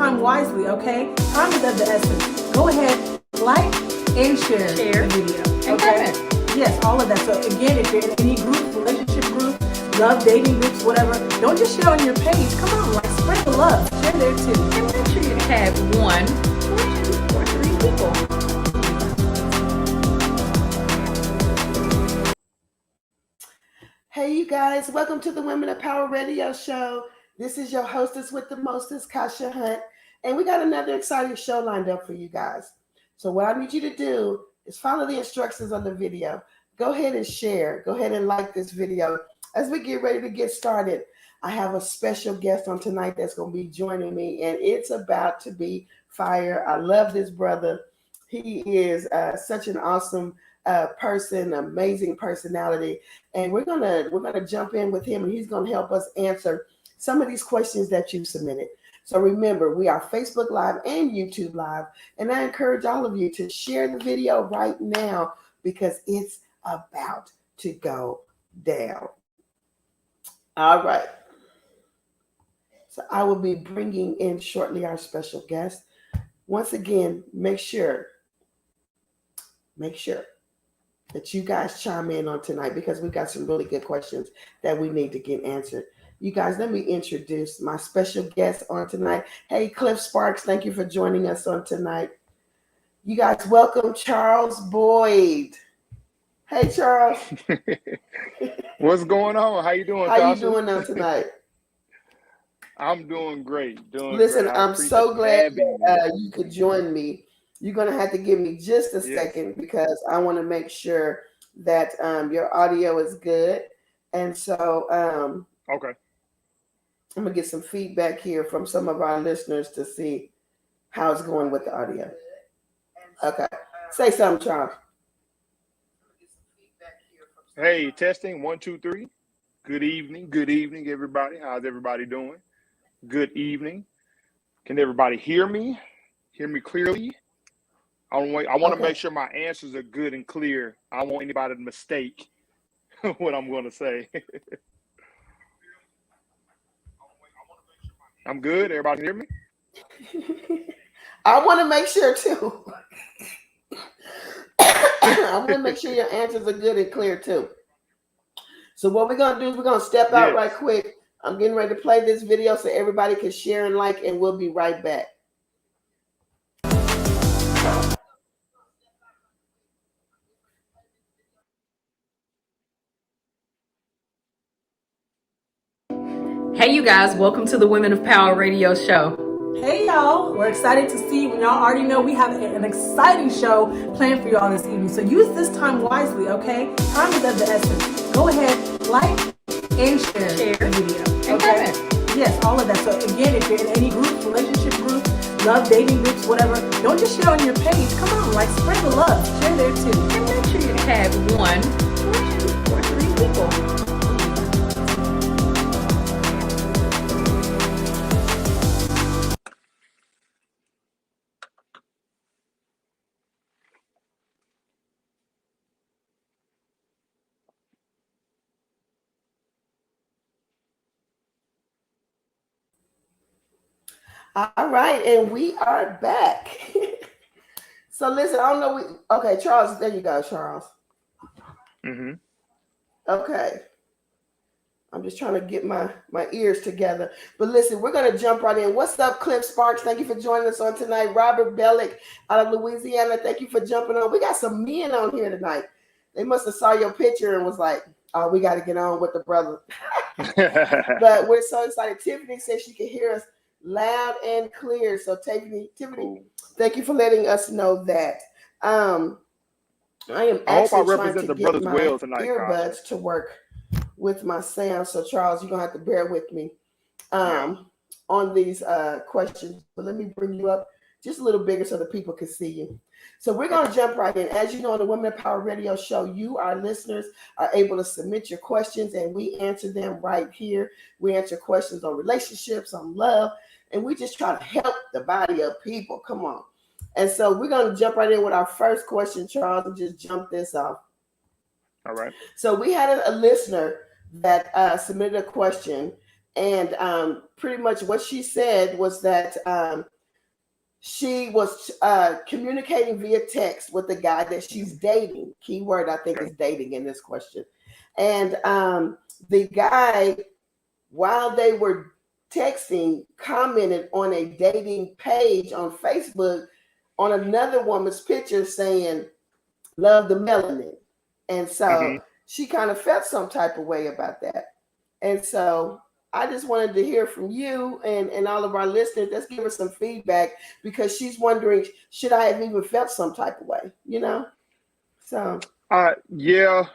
time wisely, okay? Time is of the essence. Go ahead, like and share the video, okay? Yes, all of that. So again, if you're in any group, relationship group, love, dating groups, whatever, don't just share on your page. Come on, like spread the love. Share there too. And make sure you have 1 or 2 or 3 people. Hey, you guys, welcome to the Women of Power Radio Show. This is your hostess with the mostest, Kasha Hunt, and we got another exciting show lined up for you guys. So what I need you to do is follow the instructions on the video. Go ahead and share. Go ahead and like this video. As we get ready to get started, I have a special guest on tonight that's going to be joining me, and it's about to be fire. I love this brother. He is such an awesome person, amazing personality, and we're gonna jump in with him, and he's gonna help us answer some of these questions that you submitted. So remember, we are Facebook Live and YouTube Live, and I encourage all of you to share the video right now because it's about to go down. All right. So I will be bringing in shortly our special guest. Once again, make sure that you guys chime in on tonight because we've got some really good questions that we need to get answered. You guys, let me introduce my special guest on tonight. Hey, Cliff Sparks, thank you for joining us on tonight. You guys, welcome Charles Boyd. Hey, Charles. What's going on? How you doing, How Tasha? you doing on tonight? I'm doing great. Listen, great. I'm so glad that you could join me. You're going to have to give me just a second because I want to make sure that your audio is good. And so okay, I'm going to get some feedback here from some of our listeners to see how it's going with the audio. Okay. Say something, Charles. Hey, testing 1, 2, 3. Good evening, everybody. How's everybody doing? Good evening. Can everybody hear me? Hear me clearly? I want to make sure my answers are good and clear. I don't want anybody to mistake what I'm going to say. I'm good. Everybody can hear me? I want to make sure too. I want to make sure your answers are good and clear too. So what we're going to do is we're going to step out right quick. I'm getting ready to play this video so everybody can share and like, and we'll be right back. Hey, you guys, welcome to the Women of Power Radio Show. Hey y'all, we're excited to see you. Y'all already know we have an exciting show planned for y'all this evening. So use this time wisely, okay? Time is of the essence. Go ahead, like and share the video. Okay? Yes, all of that. So again, if you're in any group, relationship group, love, dating groups, whatever, don't just share on your page. Come on, like spread the love. Share there too. And make sure you have 1 or 2 or 3 people. All right, and we are back. So listen, I don't know. Okay, Charles, there you go, Charles. Mm-hmm. Okay. I'm just trying to get my ears together. But listen, we're going to jump right in. What's up, Cliff Sparks? Thank you for joining us on tonight. Robert Bellick out of Louisiana, thank you for jumping on. We got some men on here tonight. They must have saw your picture and was like, oh, we got to get on with the brother. But we're so excited. Tiffany says she can hear us loud and clear. So Tiffany, thank you for letting us know that. I am actually trying to get my earbuds to work with my sound. So Charles, you're gonna have to bear with me on these questions. But let me bring you up just a little bigger so the people can see you. So we're gonna jump right in. As you know, on the Women of Power Radio Show, you, our listeners, are able to submit your questions and we answer them right here. We answer questions on relationships, on love, and we just try to help the body of people. Come on. And so we're gonna jump right in with our first question, Charles, and just jump this off. All right. So we had a listener that submitted a question, And pretty much what she said was that she was communicating via text with the guy that she's dating. Keyword, I think, is dating in this question. And the guy, while they were texting, commented on a dating page on Facebook on another woman's picture saying, "Love the melanin." And so she kind of felt some type of way about that. And so I just wanted to hear from you and all of our listeners. Let's give her some feedback, because she's wondering, should I have even felt some type of way, So yeah.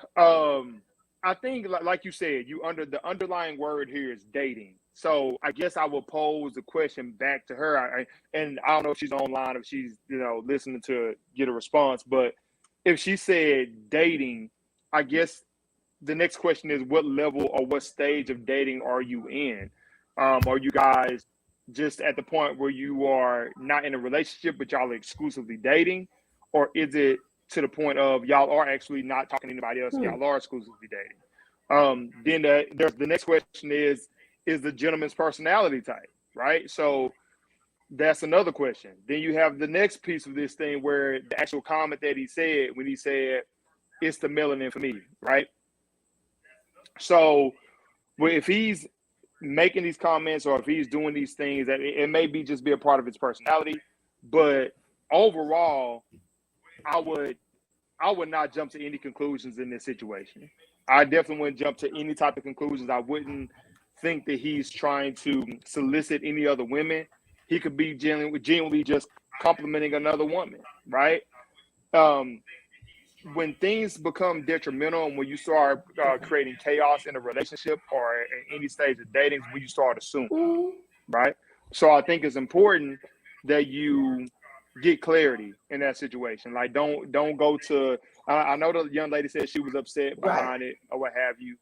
I think like you said, the underlying word here is dating. So I guess I will pose the question back to her. And I don't know if she's online, if she's listening to get a response. But if she said dating, I guess the next question is, what level or what stage of dating are you in? Are you guys just at the point where you are not in a relationship, but y'all are exclusively dating? Or is it to the point of y'all are actually not talking to anybody else, y'all are exclusively dating? Then the next question is the gentleman's personality type, right? So that's another question. Then you have the next piece of this thing where the actual comment that he said, when he said, "It's the melanin for me," right? So if he's making these comments or if he's doing these things, that it may be just be a part of his personality, but overall, I would not jump to any conclusions in this situation. I definitely wouldn't jump to any type of conclusions. I wouldn't think that he's trying to solicit any other women. He could be genuinely just complimenting another woman, right? When things become detrimental and when you start creating chaos in a relationship or in any stage of dating, when you start assuming, right? So I think it's important that you get clarity in that situation. Like, don't go to. I know the young lady said she was upset behind it or what have you,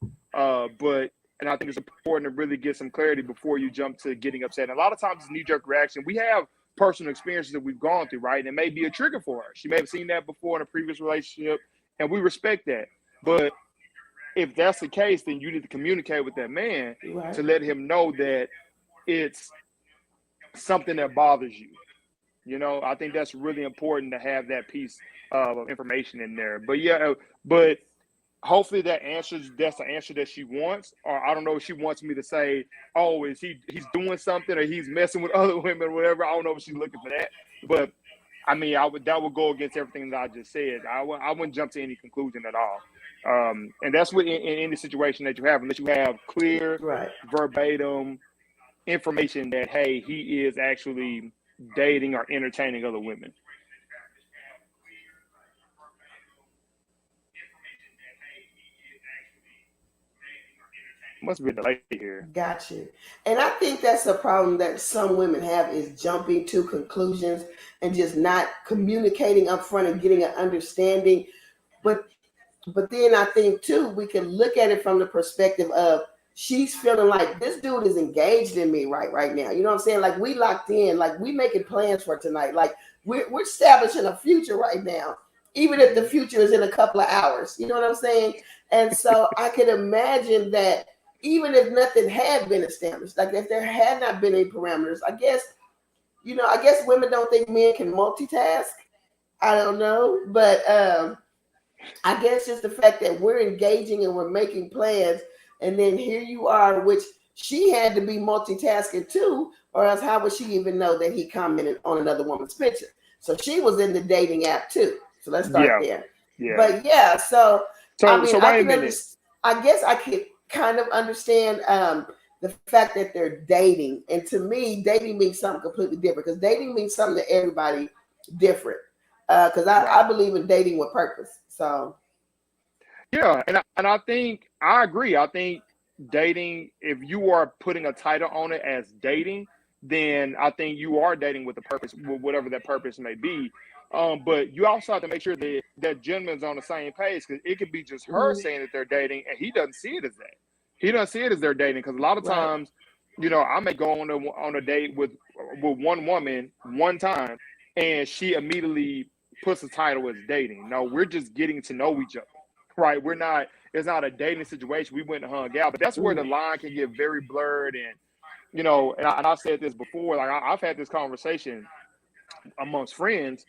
and I think it's important to really get some clarity before you jump to getting upset. And a lot of times it's knee-jerk reaction. We have personal experiences that we've gone through, right? And it may be a trigger for her. She may have seen that before in a previous relationship, and we respect that. But if that's the case, then you need to communicate with that man to let him know that it's something that bothers you. I think that's really important to have that piece of information in there. But hopefully that's the answer that she wants. Or I don't know if she wants me to say, "Oh, he's doing something or he's messing with other women or whatever." I don't know if she's looking for that. But I mean, that would go against everything that I just said. I wouldn't jump to any conclusion at all. And that's what in any situation that you have, unless you have clear, verbatim information that, hey, he is actually dating or entertaining other women. Must be a delay here. Got you. And I think that's a problem that some women have, is jumping to conclusions and just not communicating up front and getting an understanding. But then I think too, we can look at it from the perspective of, she's feeling like this dude is engaged in me right now. You know what I'm saying? Like, we locked in, like we making plans for tonight. Like we're establishing a future right now, even if the future is in a couple of hours. You know what I'm saying? And so I could imagine that even if nothing had been established, like if there had not been any parameters, I guess women don't think men can multitask. I don't know, but I guess just the fact that we're engaging and we're making plans, and then here you are, which she had to be multitasking too, or else how would she even know that he commented on another woman's picture? So she was in the dating app too. So let's start there. Yeah. But yeah, so I mean, I guess I could kind of understand the fact that they're dating. And to me, dating means something completely different, because dating means something to everybody different. Because I believe in dating with purpose. So yeah, and I think I agree. I think dating, if you are putting a title on it as dating, then I think you are dating with a purpose, whatever that purpose may be. But you also have to make sure that that gentleman's on the same page, because it could be just her saying that they're dating and he doesn't see it as that. He doesn't see it as they're dating, because a lot of times, I may go on a date with one woman one time, and she immediately puts the title as dating. No, we're just getting to know each other. right? It's not a dating situation. We went and hung out, but that's where the line can get very blurred. And, and I said this before, like I've had this conversation amongst friends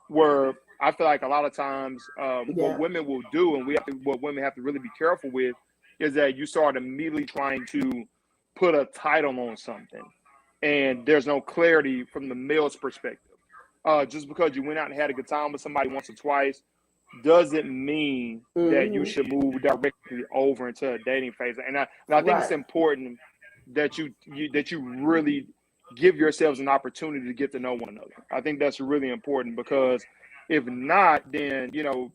where I feel like a lot of times what women will do, and what women have to really be careful with, is that you start immediately trying to put a title on something, and there's no clarity from the male's perspective. Just because you went out and had a good time with somebody once or twice doesn't mean that you should move directly over into a dating phase. And I think it's important that you really give yourselves an opportunity to get to know one another. I think that's really important, because if not, then,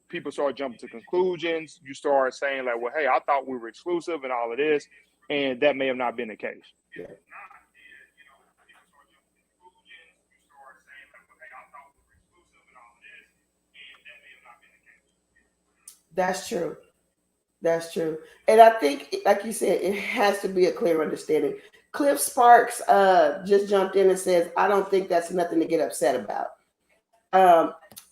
people start jumping to conclusions. You start saying like, well, hey, I thought we were exclusive and all of this, and that may have not been the case. Yeah. That's true. That's true. And I think, like you said, it has to be a clear understanding. Cliff Sparks just jumped in and says, I don't think that's nothing to get upset about.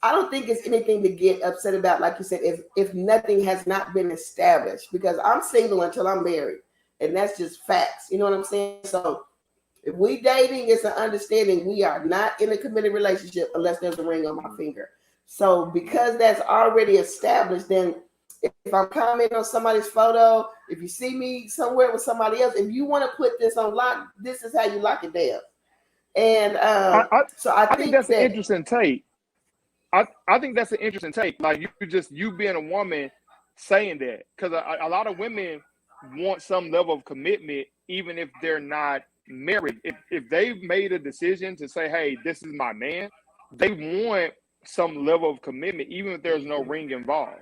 I don't think it's anything to get upset about, like you said, if nothing has not been established, because I'm single until I'm married, and that's just facts. You know what I'm saying? So if we dating, it's an understanding we are not in a committed relationship unless there's a ring on my finger. So because that's already established, then if I'm commenting on somebody's photo, if you see me somewhere with somebody else, if you want to put this on lock, this is how you lock it down. And so I think that's an interesting take. I think that's an interesting take. Like you being a woman saying that, because a lot of women want some level of commitment, even if they're not married. If they've made a decision to say, hey, this is my man, they want some level of commitment, even if there's no ring involved.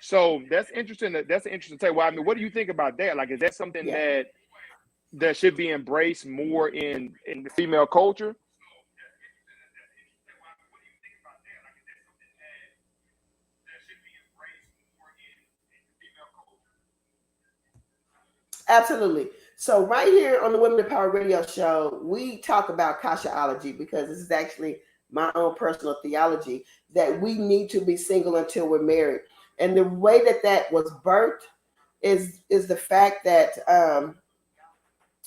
So that's interesting. That's an interesting take. Well, I mean, what do you think about that? Like, is that something that should be embraced more in the female culture? Absolutely. So right here on the Women in Power Radio Show, we talk about Kashaology, because this is actually my own personal theology, that we need to be single until we're married. And the way that was birthed is the fact that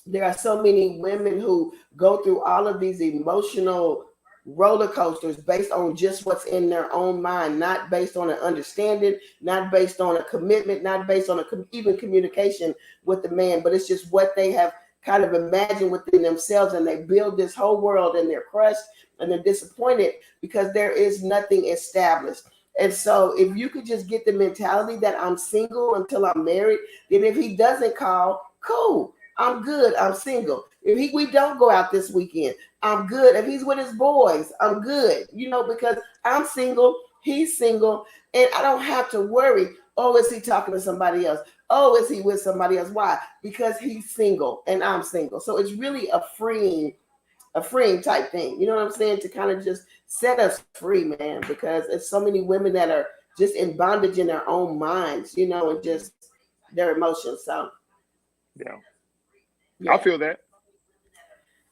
there are so many women who go through all of these emotional roller coasters based on just what's in their own mind, not based on an understanding, not based on a commitment, not based on even communication with the man, but it's just what they have kind of imagined within themselves, and they build this whole world, and they're crushed and they're disappointed because there is nothing established. And so if you could just get the mentality that I'm single until I'm married, then if he doesn't call, cool, I'm good, I'm single. If we don't go out this weekend, I'm good. If he's with his boys, I'm good, because I'm single, he's single, and I don't have to worry, oh, is he talking to somebody else? Oh, is he with somebody else? Why? Because he's single and I'm single. So it's really a freeing type thing. You know what I'm saying? To kind of just set us free, man, because there's so many women that are just in bondage in their own minds, and just their emotions. So yeah. I feel that.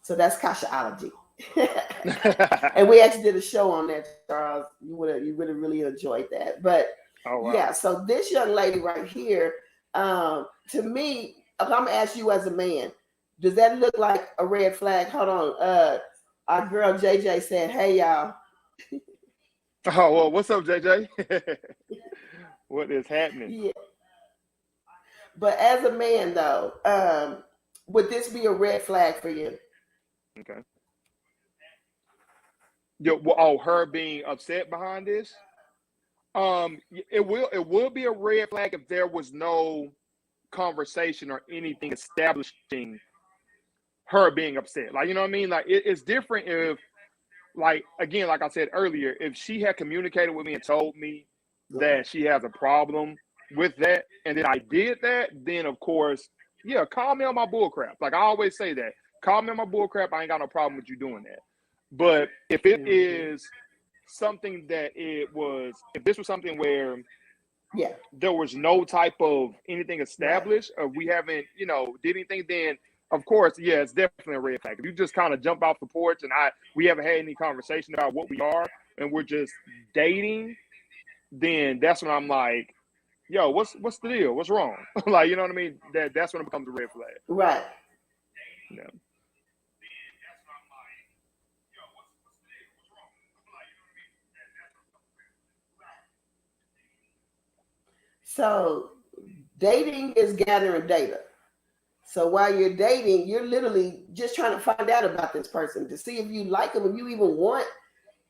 So that's Kashaology. And we actually did a show on that, Charles. You would have really enjoyed that. But yeah, so this young lady right here, to me, I'm gonna ask you as a man, does that look like a red flag? Hold on. Our girl JJ said, hey y'all. Oh, well, what's up, JJ? What is happening? Yeah. But as a man though, would this be a red flag for you? Okay. Her being upset behind this? It will be a red flag if there was no conversation or anything establishing her being upset. Like, you know what I mean? Like, it's different if, like, again, like I said earlier, if she had communicated with me and told me that she has a problem with that, and then I did that, then of course, yeah, call me on my bullcrap. Like I always say that. Call me on my bullcrap. I ain't got no problem with you doing that. But if it is something that if this was something where there was no type of anything established, or we haven't, did anything, then of course, yeah, it's definitely a red flag. If you just kind of jump off the porch and we haven't had any conversation about what we are and we're just dating, then that's when I'm like, yo, what's the deal? What's wrong? Like, you know what I mean? That's when it becomes a red flag. Right. Yeah. So dating is gathering data. So while you're dating, you're literally just trying to find out about this person to see if you like them, if you even want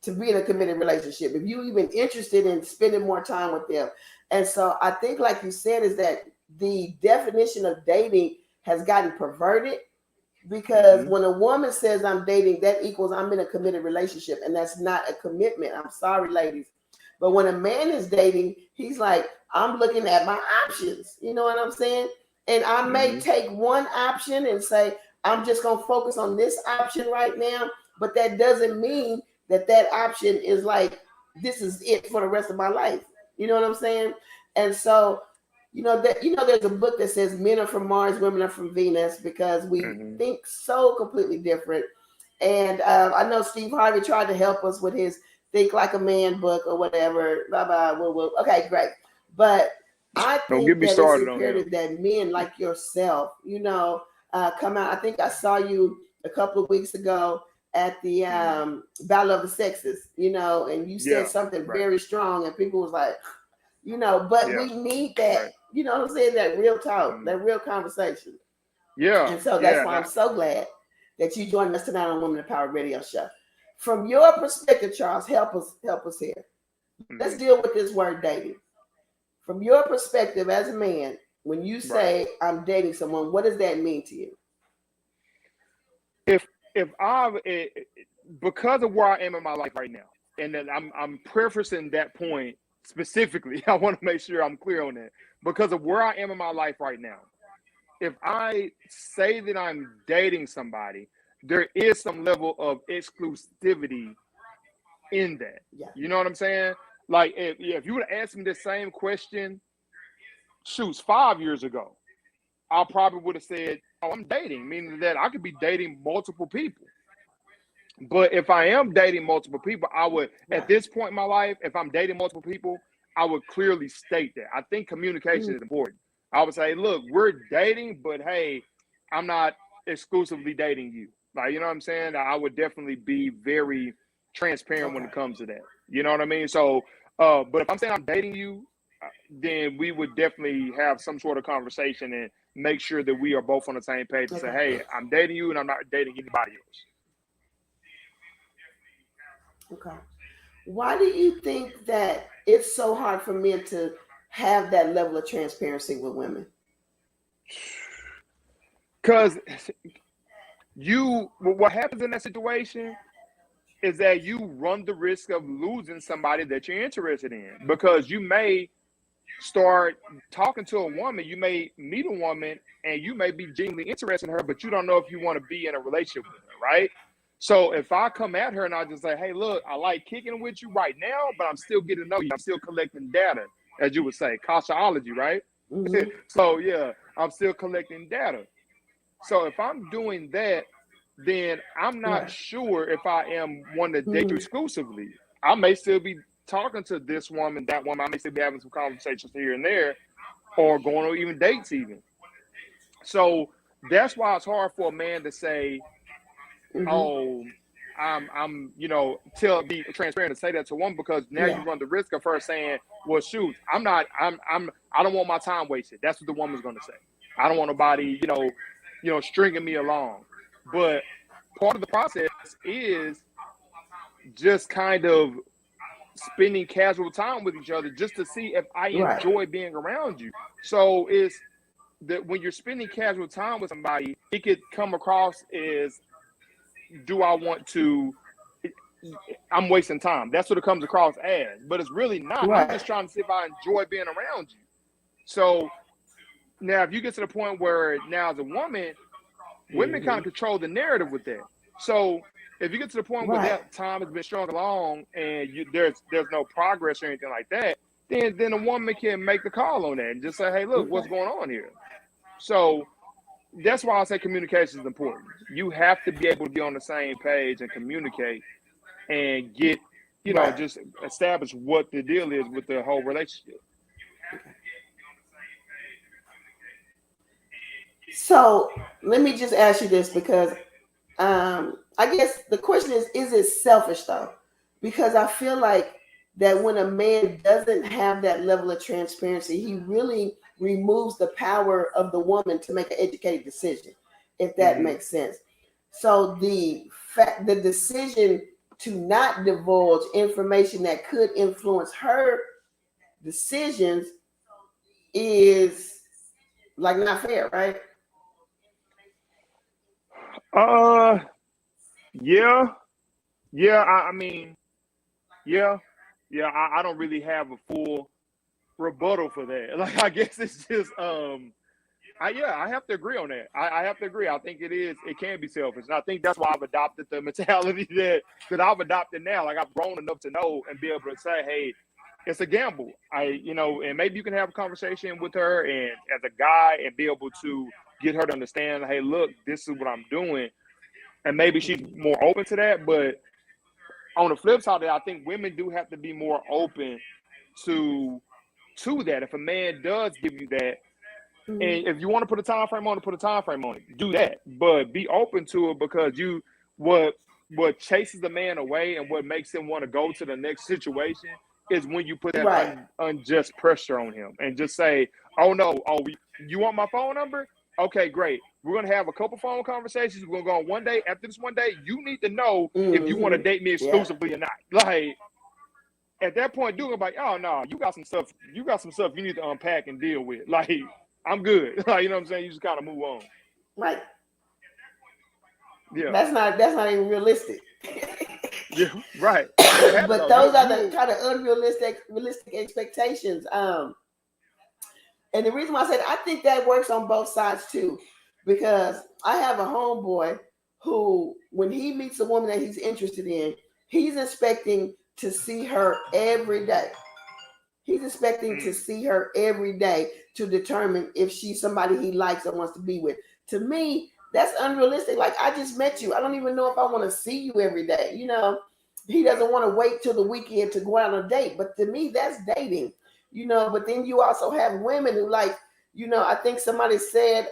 to be in a committed relationship, if you even interested in spending more time with them. And so I think, like you said, is that the definition of dating has gotten perverted, because when a woman says I'm dating, that equals I'm in a committed relationship, and that's not a commitment. I'm sorry, ladies. But when a man is dating, he's like, I'm looking at my options. You know what I'm saying? And I may take one option and say, I'm just going to focus on this option right now. But that doesn't mean that option is like, this is it for the rest of my life. You know what I'm saying? And so, there's a book that says men are from Mars, women are from Venus, because we think so completely different. And I know Steve Harvey tried to help us with his Think Like a Man book or whatever. Blah, blah, blah, blah. Okay, great. But I think that it's imperative that men like yourself, come out. I think I saw you a couple of weeks ago at the Battle of the Sexes, and you said something very strong, and people was like, but we need that, you know what I'm saying? That real talk, that real conversation. Yeah. And so that's why I'm so glad that you joined us tonight on Women of Power Radio Show. From your perspective, Charles, help us here. Let's deal with this word dating. From your perspective as a man, when you say I'm dating someone, what does that mean to you? If because of where I am in my life right now, and then I'm prefacing that point specifically, I want to make sure I'm clear on that. Because of where I am in my life right now, if I say that I'm dating somebody, there is some level of exclusivity in that. Yeah. You know what I'm saying? Like, if you would have asked me the same question, 5 years ago, I probably would have said, oh, I'm dating, meaning that I could be dating multiple people. But if I am dating multiple people, I would, at this point in my life, if I'm dating multiple people, I would clearly state that. I think communication is important. I would say, look, we're dating, but hey, I'm not exclusively dating you. Like, you know what I'm saying? I would definitely be very transparent when it comes to that. You know what I mean? So, but if I'm saying I'm dating you, then we would definitely have some sort of conversation and make sure that we are both on the same page and say, hey, I'm dating you and I'm not dating anybody else. Okay. Why do you think that it's so hard for men to have that level of transparency with women? Because what happens in that situation is that you run the risk of losing somebody that you're interested in, because you may start talking to a woman, you may meet a woman and you may be genuinely interested in her, but you don't know if you want to be in a relationship with her, right? So if I come at her and I just say, hey, look, I like kicking with you right now, but I'm still getting to know you. I'm still collecting data, as you would say, causology, right? So yeah, I'm still collecting data. So if I'm doing that, then I'm not sure if I am one to date you exclusively. I may still be talking to this woman, that woman. I may still be having some conversations here and there, or going on even dates even. So that's why it's hard for a man to say, oh, I'm be transparent and say that to a woman, because now you run the risk of her saying, well, shoot, I don't want my time wasted. That's what the woman's going to say. I don't want nobody, stringing me along. But part of the process is just kind of spending casual time with each other just to see if I enjoy being around you. So it's that when you're spending casual time with somebody, it could come across as, do I want to, I'm wasting time. That's what it comes across as, but it's really not. I'm just trying to see if I enjoy being around you. So now if you get to the point where now as a woman, women kind of control the narrative with that. So if you get to the point where that time has been strung along and there's no progress or anything like that, then a woman can make the call on that and just say, hey, look, what's going on here? So that's why I say communication is important. You have to be able to be on the same page and communicate and get, just establish what the deal is with the whole relationship. So let me just ask you this, because I guess the question is it selfish though? Because I feel like that when a man doesn't have that level of transparency, he really removes the power of the woman to make an educated decision, if that makes sense. So the decision to not divulge information that could influence her decisions is like not fair, right? Yeah, yeah. I mean, yeah, yeah. I don't really have a full rebuttal for that. Like, I guess it's just, I have to agree on that. I have to agree. I think it can be selfish. And I think that's why I've adopted the mentality that I've adopted now. Like, I've grown enough to know and be able to say, hey, it's a gamble. And maybe you can have a conversation with her and as a guy and be able to get her to understand, hey, look, this is what I'm doing. And maybe she's more open to that. But on the flip side of that, I think women do have to be more open to that. If a man does give you that, and if you want to put a time frame on it, put a time frame on it. Do that, but be open to it, because what chases the man away and what makes him want to go to the next situation is when you put that Right. unjust pressure on him and just say, "Oh no, you want my phone number? Okay, great. We're gonna have a couple phone conversations. We're gonna go on one day. After this one day, you need to know if you want to date me Yeah. exclusively or not." Like, at that point, dude, I'm like, "Oh no, you got some stuff you need to unpack and deal with." Like, I'm good. Like, you know what I'm saying? You just kind of move on. Right. Yeah. That's not even realistic. Yeah. Right. And it happens But though. those are the You kind of realistic expectations. And the reason why I said I think that works on both sides too, because I have a homeboy who, when he meets a woman that he's interested in, he's expecting to see her every day. He's expecting to see her every day to determine if she's somebody he likes or wants to be with. To me, that's unrealistic. Like, I just met you. I don't even know if I want to see you every day. You know, he doesn't want to wait till the weekend to go out on a date. But to me, that's dating. You know, but then you also have women who, like, you know, I think somebody said,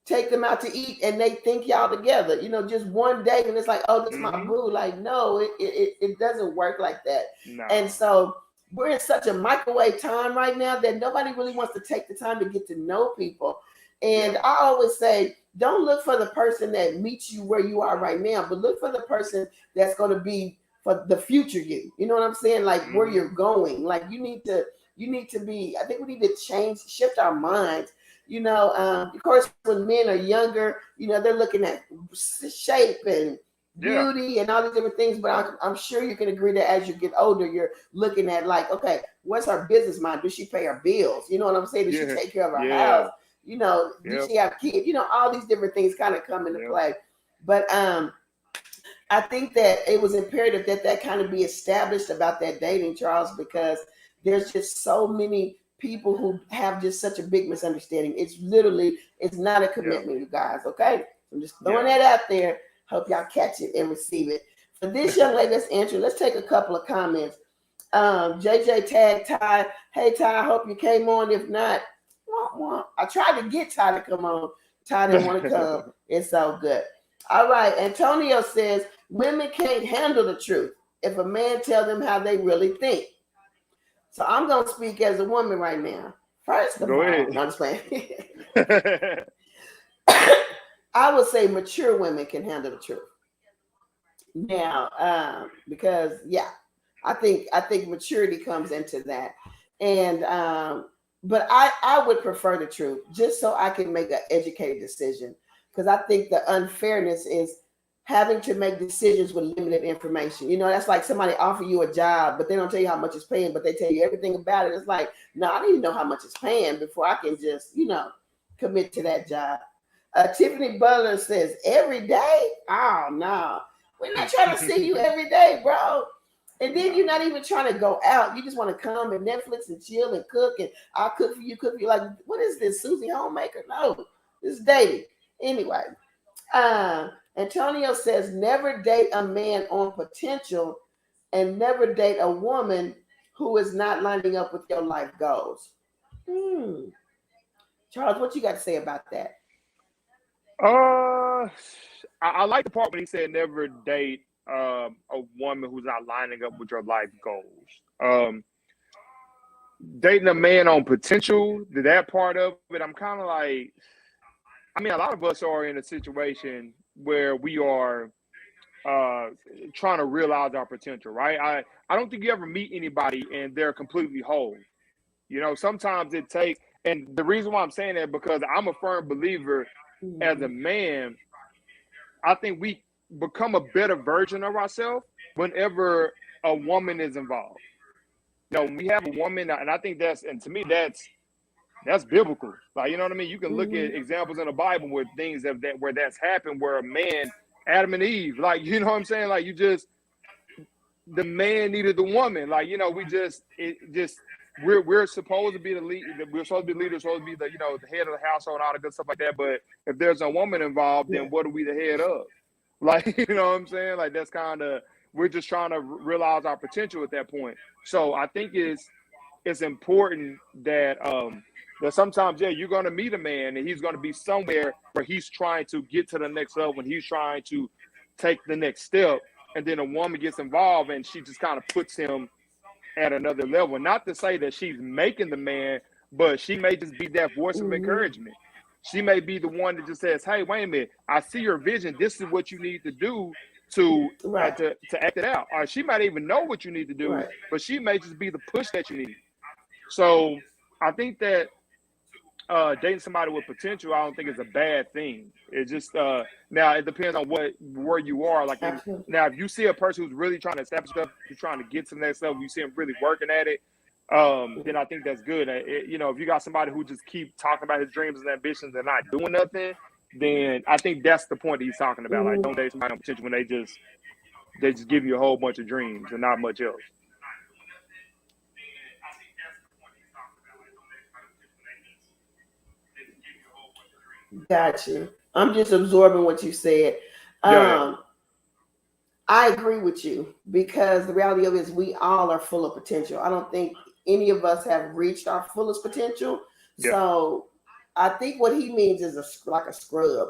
take them out to eat and they think y'all together, you know, just one day, and it's like, oh, this is my boo. Like, no, it doesn't work like that. nah. And so we're in such a microwave time right now that nobody really wants to take the time to get to know people. And I always say, don't look for the person that meets you where you are right now, but look for the person that's going to be for the future you. You know what I'm saying? Like, where you're going. Like, you need to be, I think we need to shift our minds. You know, of course, when men are younger, you know, they're looking at shape and beauty and all these different things. But I'm sure you can agree that as you get older, you're looking at, like, okay, what's her business mind? Does she pay her bills? You know what I'm saying? Does she take care of her house? You know, does she have kids? You know, all these different things kind of come into play. But I think that it was imperative that kind of be established about that dating, Charles, because there's just so many people who have just such a big misunderstanding. It's not a commitment, you guys. Okay, I'm just throwing that out there. Hope y'all catch it and receive it. For this young lady that's answering, let's take a couple of comments. JJ tag Ty. Hey Ty, I hope you came on. If not, I tried to get Ty to come on. Ty didn't want to come. It's all good. All right. Antonio says women can't handle the truth if a man tells them how they really think. So I'm going to speak as a woman right now. First of all, no, I'm just playing. I would say mature women can handle the truth. Now, because I think maturity comes into that, and but I would prefer the truth just so I can make an educated decision, because I think the unfairness is having to make decisions with limited information. You know, that's like somebody offer you a job, but they don't tell you how much it's paying, but they tell you everything about it. It's like, no, I need to know how much it's paying before I can just, you know, commit to that job. Tiffany Butler says, every day? Oh, no. We're not trying to see you every day, bro. And then you're not even trying to go out. You just want to come and Netflix and chill and cook, and I'll cook for you, cook for you. Like, what is this, Susie Homemaker? No, this is dating. Anyway, Antonio says, never date a man on potential and never date a woman who is not lining up with your life goals. Charles, what you got to say about that? I like the part when he said never date a woman who's not lining up with your life goals. Dating a man on potential, that part of it, I'm kind of like, I mean, a lot of us are in a situation where we are trying to realize our potential, right? I don't think you ever meet anybody and they're completely whole. You know, sometimes it takes, and the reason why I'm saying that because I'm a firm believer as a man, I think we become a better version of ourselves whenever a woman is involved. You know, we have a woman, and I think and to me, that's biblical. Like, you know what I mean? You can look at examples in the Bible where things where that's happened, where a man, Adam and Eve, like, you know what I'm saying? Like, the man needed the woman. Like, you know, we're supposed to be the lead. We're supposed to be leaders, supposed to be the head of the household, and all the good stuff like that. But if there's a woman involved, then what are we the head of? Like, you know what I'm saying? Like, that's kind of, we're just trying to realize our potential at that point. So I think it's important that that sometimes, you're going to meet a man and he's going to be somewhere where he's trying to get to the next level and he's trying to take the next step. And then a woman gets involved and she just kind of puts him at another level. Not to say that she's making the man, but she may just be that voice of encouragement. She may be the one that just says, hey, wait a minute, I see your vision. This is what you need to do to act it out. Or she might even know what you need to do, but she may just be the push that you need. So I think that dating somebody with potential, I don't think is a bad thing. It just now it depends on where you are. Like now, if you see a person who's really trying to establish stuff, who's trying to get to the next level, you see them really working at it, then I think that's good. If you got somebody who just keep talking about his dreams and ambitions and not doing nothing, then I think that's the point that he's talking about. Like, don't date somebody on potential when they just give you a whole bunch of dreams and not much else. Got you. I'm just absorbing what you said. I agree with you because the reality of it is we all are full of potential. I don't think any of us have reached our fullest potential. Yeah. So I think what he means is like a scrub.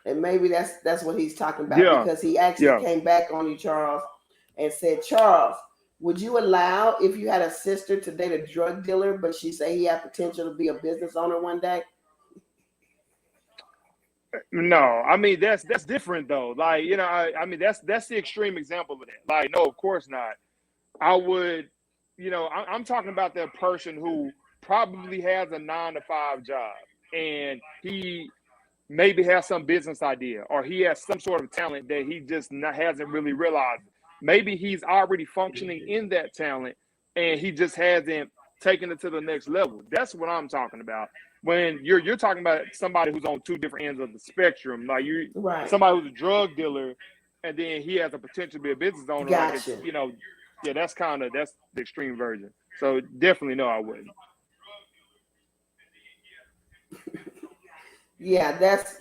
And maybe that's what he's talking about because he actually came back on you, Charles, and said, Charles, would you allow if you had a sister to date a drug dealer, but she say he had potential to be a business owner one day? No, I mean that's different though. Like, I mean that's the extreme example of that. Like, no, of course not. I would, I'm talking about that person who probably has a 9-to-5 job and he maybe has some business idea or he has some sort of talent that he just hasn't really realized. Maybe he's already functioning in that talent and he just hasn't taken it to the next level. That's what I'm talking about. When you're talking about somebody who's on two different ends of the spectrum, like somebody who's a drug dealer, and then he has a potential to be a business owner. Gotcha. Like that's the extreme version. So definitely no, I wouldn't. Yeah, that's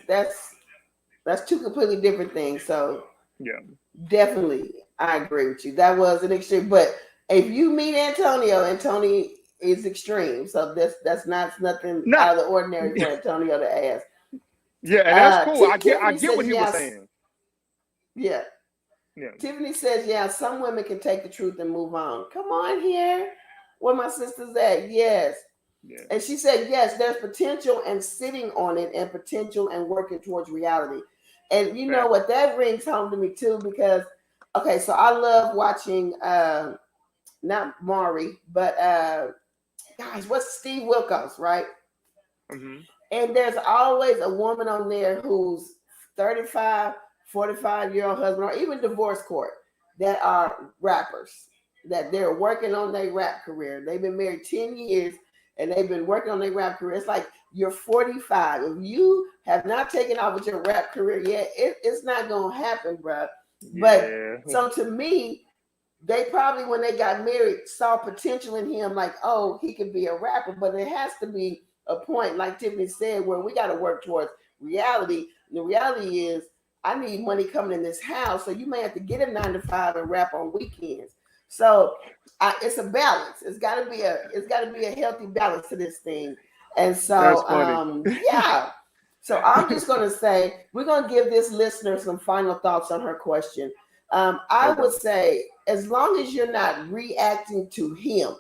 two completely different things. So definitely, I agree with you. That was an extreme. But if you meet Antonio is extreme, so that's nothing out of the ordinary for Antonio to ask. Yeah, and that's cool. I get what he was saying. Yeah. Tiffany says, some women can take the truth and move on. Come on here. Where my sister's at? Yes. Yeah. And she said, yes, there's potential and sitting on it and potential and working towards reality. And you know what? That rings home to me too because, okay, so I love watching, not Maury, but guys, what's Steve Wilkos, right? Mm-hmm. And there's always a woman on there who's 35, 45-year-old husband, or even divorce court that are rappers, that they're working on their rap career. They've been married 10 years and they've been working on their rap career. It's like you're 45. If you have not taken off with your rap career yet, it's not going to happen, bro. But so to me, they probably, when they got married, saw potential in him, like, oh, he could be a rapper. But it has to be a point, like Tiffany said, where we got to work towards reality. And the reality is, I need money coming in this house, so you may have to get a 9-to-5 and rap on weekends. So it's a balance. It's got to be a healthy balance to this thing. And That's so, funny. yeah. So I'm just going to say, we're going to give this listener some final thoughts on her question. I Okay. would say, as long as you're not reacting to him,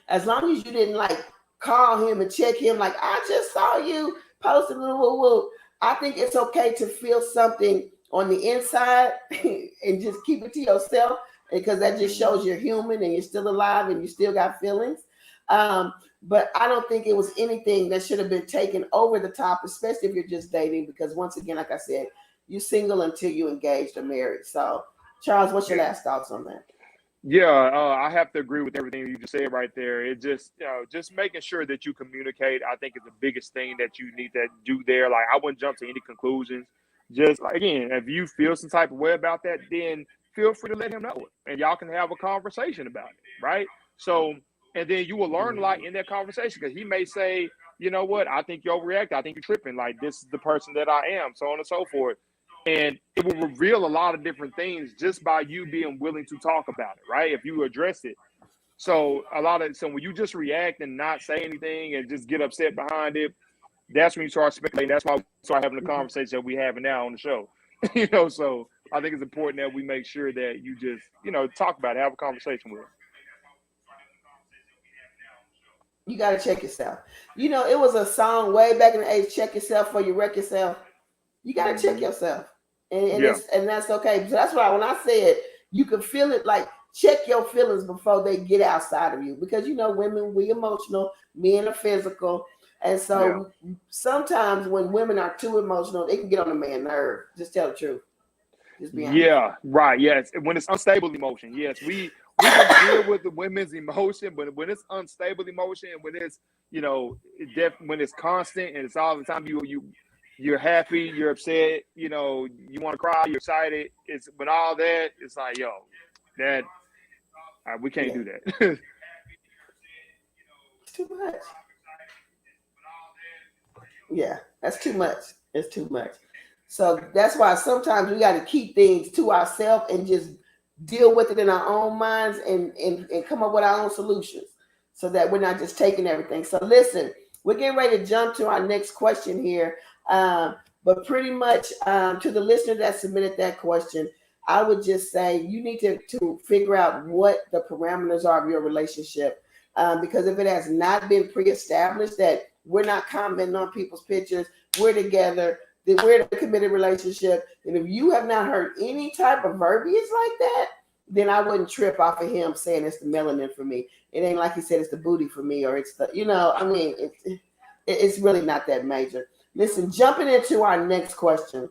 as long as you didn't like call him and check him, like, I just saw you posting, woo, woo, woo, I think it's okay to feel something on the inside and just keep it to yourself, because that just shows you're human and you're still alive and you still got feelings. But I don't think it was anything that should have been taken over the top, especially if you're just dating, because once again, like I said, you single until you engaged or married. So, Charles, what's your last thoughts on that? Yeah, I have to agree with everything you just said right there. It just, just making sure that you communicate, I think, is the biggest thing that you need to do there. Like, I wouldn't jump to any conclusions. Just like, again, if you feel some type of way about that, then feel free to let him know it, and y'all can have a conversation about it, right? So, and then you will learn a lot in that conversation, because he may say, you know what, I think you overreact. I think you're tripping. Like, this is the person that I am, so on and so forth. And it will reveal a lot of different things just by you being willing to talk about it, right? If you address it. So when you just react and not say anything and just get upset behind it, that's when you start speculating. That's why we start having the conversation that we having now on the show. So I think it's important that we make sure that you just, talk about it, have a conversation with him. You got to check yourself. It was a song way back in the '80s, check yourself before you wreck yourself. You got to check yourself. Yeah. And that's okay. So that's why when I said you can feel it, like, check your feelings before they get outside of you, because women, we emotional, men are physical. And so sometimes when women are too emotional, they can get on a man's nerve. Just tell the truth. Just be honest. Yeah, right. Yes. When it's unstable emotion, yes, we can deal with the women's emotion, but when it's unstable emotion, when it's when it's constant and it's all the time, you're happy, you're upset, you want to cry, you're excited. It's when all that, it's like, that we can't do that. It's too much. Yeah, that's too much. It's too much. So that's why sometimes we got to keep things to ourselves and just deal with it in our own minds and come up with our own solutions, so that we're not just taking everything. So listen, we're getting ready to jump to our next question here. But pretty much to the listener that submitted that question, I would just say you need to figure out what the parameters are of your relationship. Because if it has not been pre-established that we're not commenting on people's pictures, we're together, then we're in a committed relationship. And if you have not heard any type of verbiage like that, then I wouldn't trip off of him saying it's the melanin for me. It ain't like he said it's the booty for me, or it's the, it's really not that major. Listen, jumping into our next question.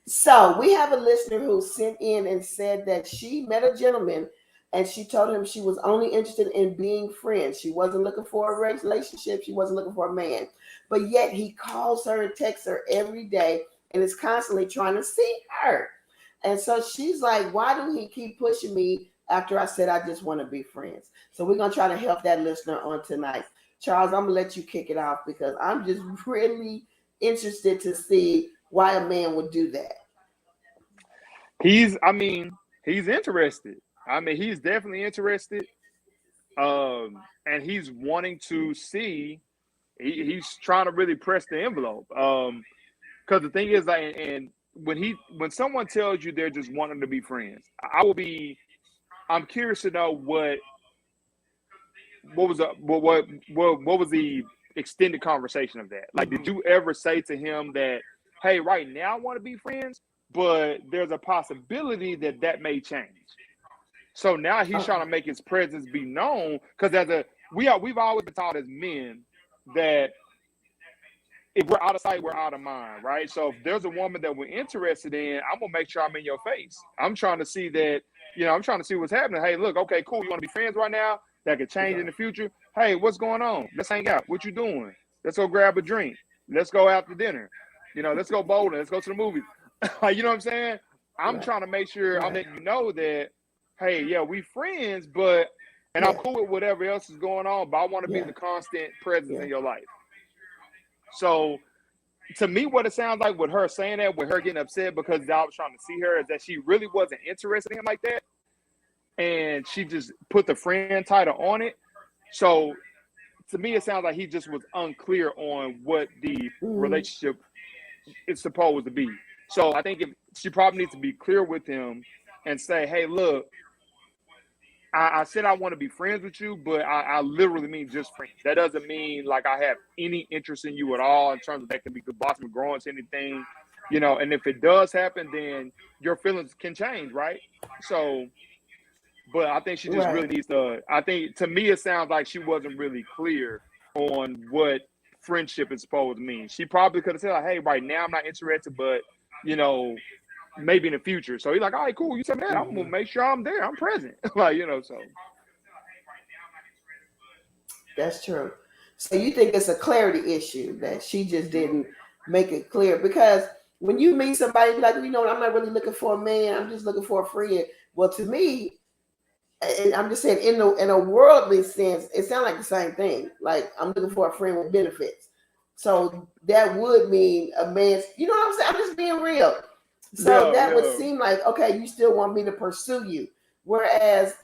So we have a listener who sent in and said that she met a gentleman and she told him she was only interested in being friends. She wasn't looking for a relationship. She wasn't looking for a man. But yet he calls her and texts her every day and is constantly trying to see her. And so she's like, why do he keep pushing me after I said I just want to be friends? So we're going to try to help that listener on tonight. Charles, I'm going to let you kick it off, because I'm just really interested to see why a man would do that. He's interested. He's definitely interested. And he's wanting to see, he's trying to really press the envelope. Because the thing is, like, and when someone tells you they're just wanting to be friends, I'm curious to know what was the extended conversation of that? Like, did you ever say to him that, hey, right now I want to be friends, but there's a possibility that may change? So now he's trying to make his presence be known, because we've always been taught as men that if we're out of sight, we're out of mind, right? So if there's a woman that we're interested in, I'm gonna make sure I'm in your face. I'm trying to see that, I'm trying to see what's happening. Hey, look, okay, cool. You want to be friends right now? That could change in the future. Hey, what's going on? Let's hang out. What you doing? Let's go grab a drink. Let's go out to dinner. Let's go bowling. Let's go to the movies. You know what I'm saying? I'm trying to make sure I'm letting you know that, hey, yeah, we friends, and I'm cool with whatever else is going on, but I want to be the constant presence in your life. So to me, what it sounds like with her saying that, with her getting upset because I was trying to see her, is that she really wasn't interested in him like that. And she just put the friend title on it. So to me, it sounds like he just was unclear on what the relationship is supposed to be. So I think if she probably needs to be clear with him and say, hey, look, I said I want to be friends with you, but I literally mean just friends. That doesn't mean like I have any interest in you at all in terms of that can be blossom growing to anything, you know. And if it does happen, then your feelings can change, right? So, but I think she just really needs to. I think to me, it sounds like she wasn't really clear on what friendship is supposed to mean. She probably could have said, like, hey, right now I'm not interested, but you know, maybe in the future. So he's like, all right, cool. You said that. I'm gonna make sure I'm there. I'm present. Like, you know, so that's true. So you think it's a clarity issue that she just didn't make it clear? Because when you meet somebody, you're like, you know, I'm not really looking for a man. I'm just looking for a friend. Well, to me, and I'm just saying, in a worldly sense, it sounds like the same thing. Like, I'm looking for a friend with benefits. So that would mean a man's, you know what I'm saying? I'm just being real. So that would seem like, okay, you still want me to pursue you. Whereas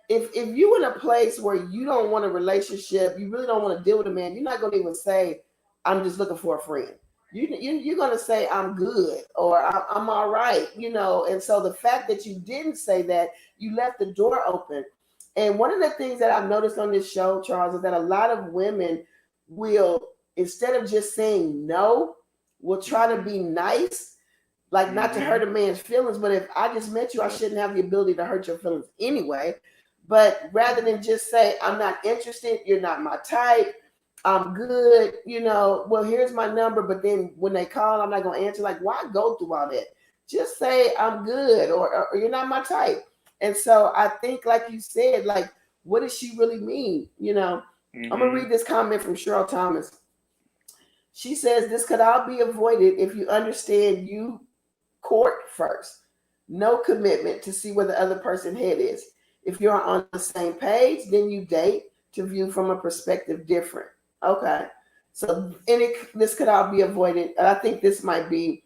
if you in a place where you don't want a relationship, you really don't want to deal with a man, you're not going to even say, I'm just looking for a friend. You're going to say, I'm good, or I'm all right, you know. And so the fact that you didn't say that, you left the door open. And one of the things that I've noticed on this show, Charles, is that a lot of women will, instead of just saying no, will try to be nice, like not to hurt a man's feelings. But if I just met you, I shouldn't have the ability to hurt your feelings anyway. But rather than just say, I'm not interested, you're not my type, I'm good, you know, well, here's my number. But then when they call, I'm not going to answer. Like, why go through all that? Just say, I'm good, or you're not my type. And so I think, like you said, like, what does she really mean? You know, I'm going to read this comment from Cheryl Thomas. She says, this could all be avoided if you understand you court first. No commitment to see where the other person's head is. If you're on the same page, then you date to view from a perspective different. Okay. So this could all be avoided. And I think this might be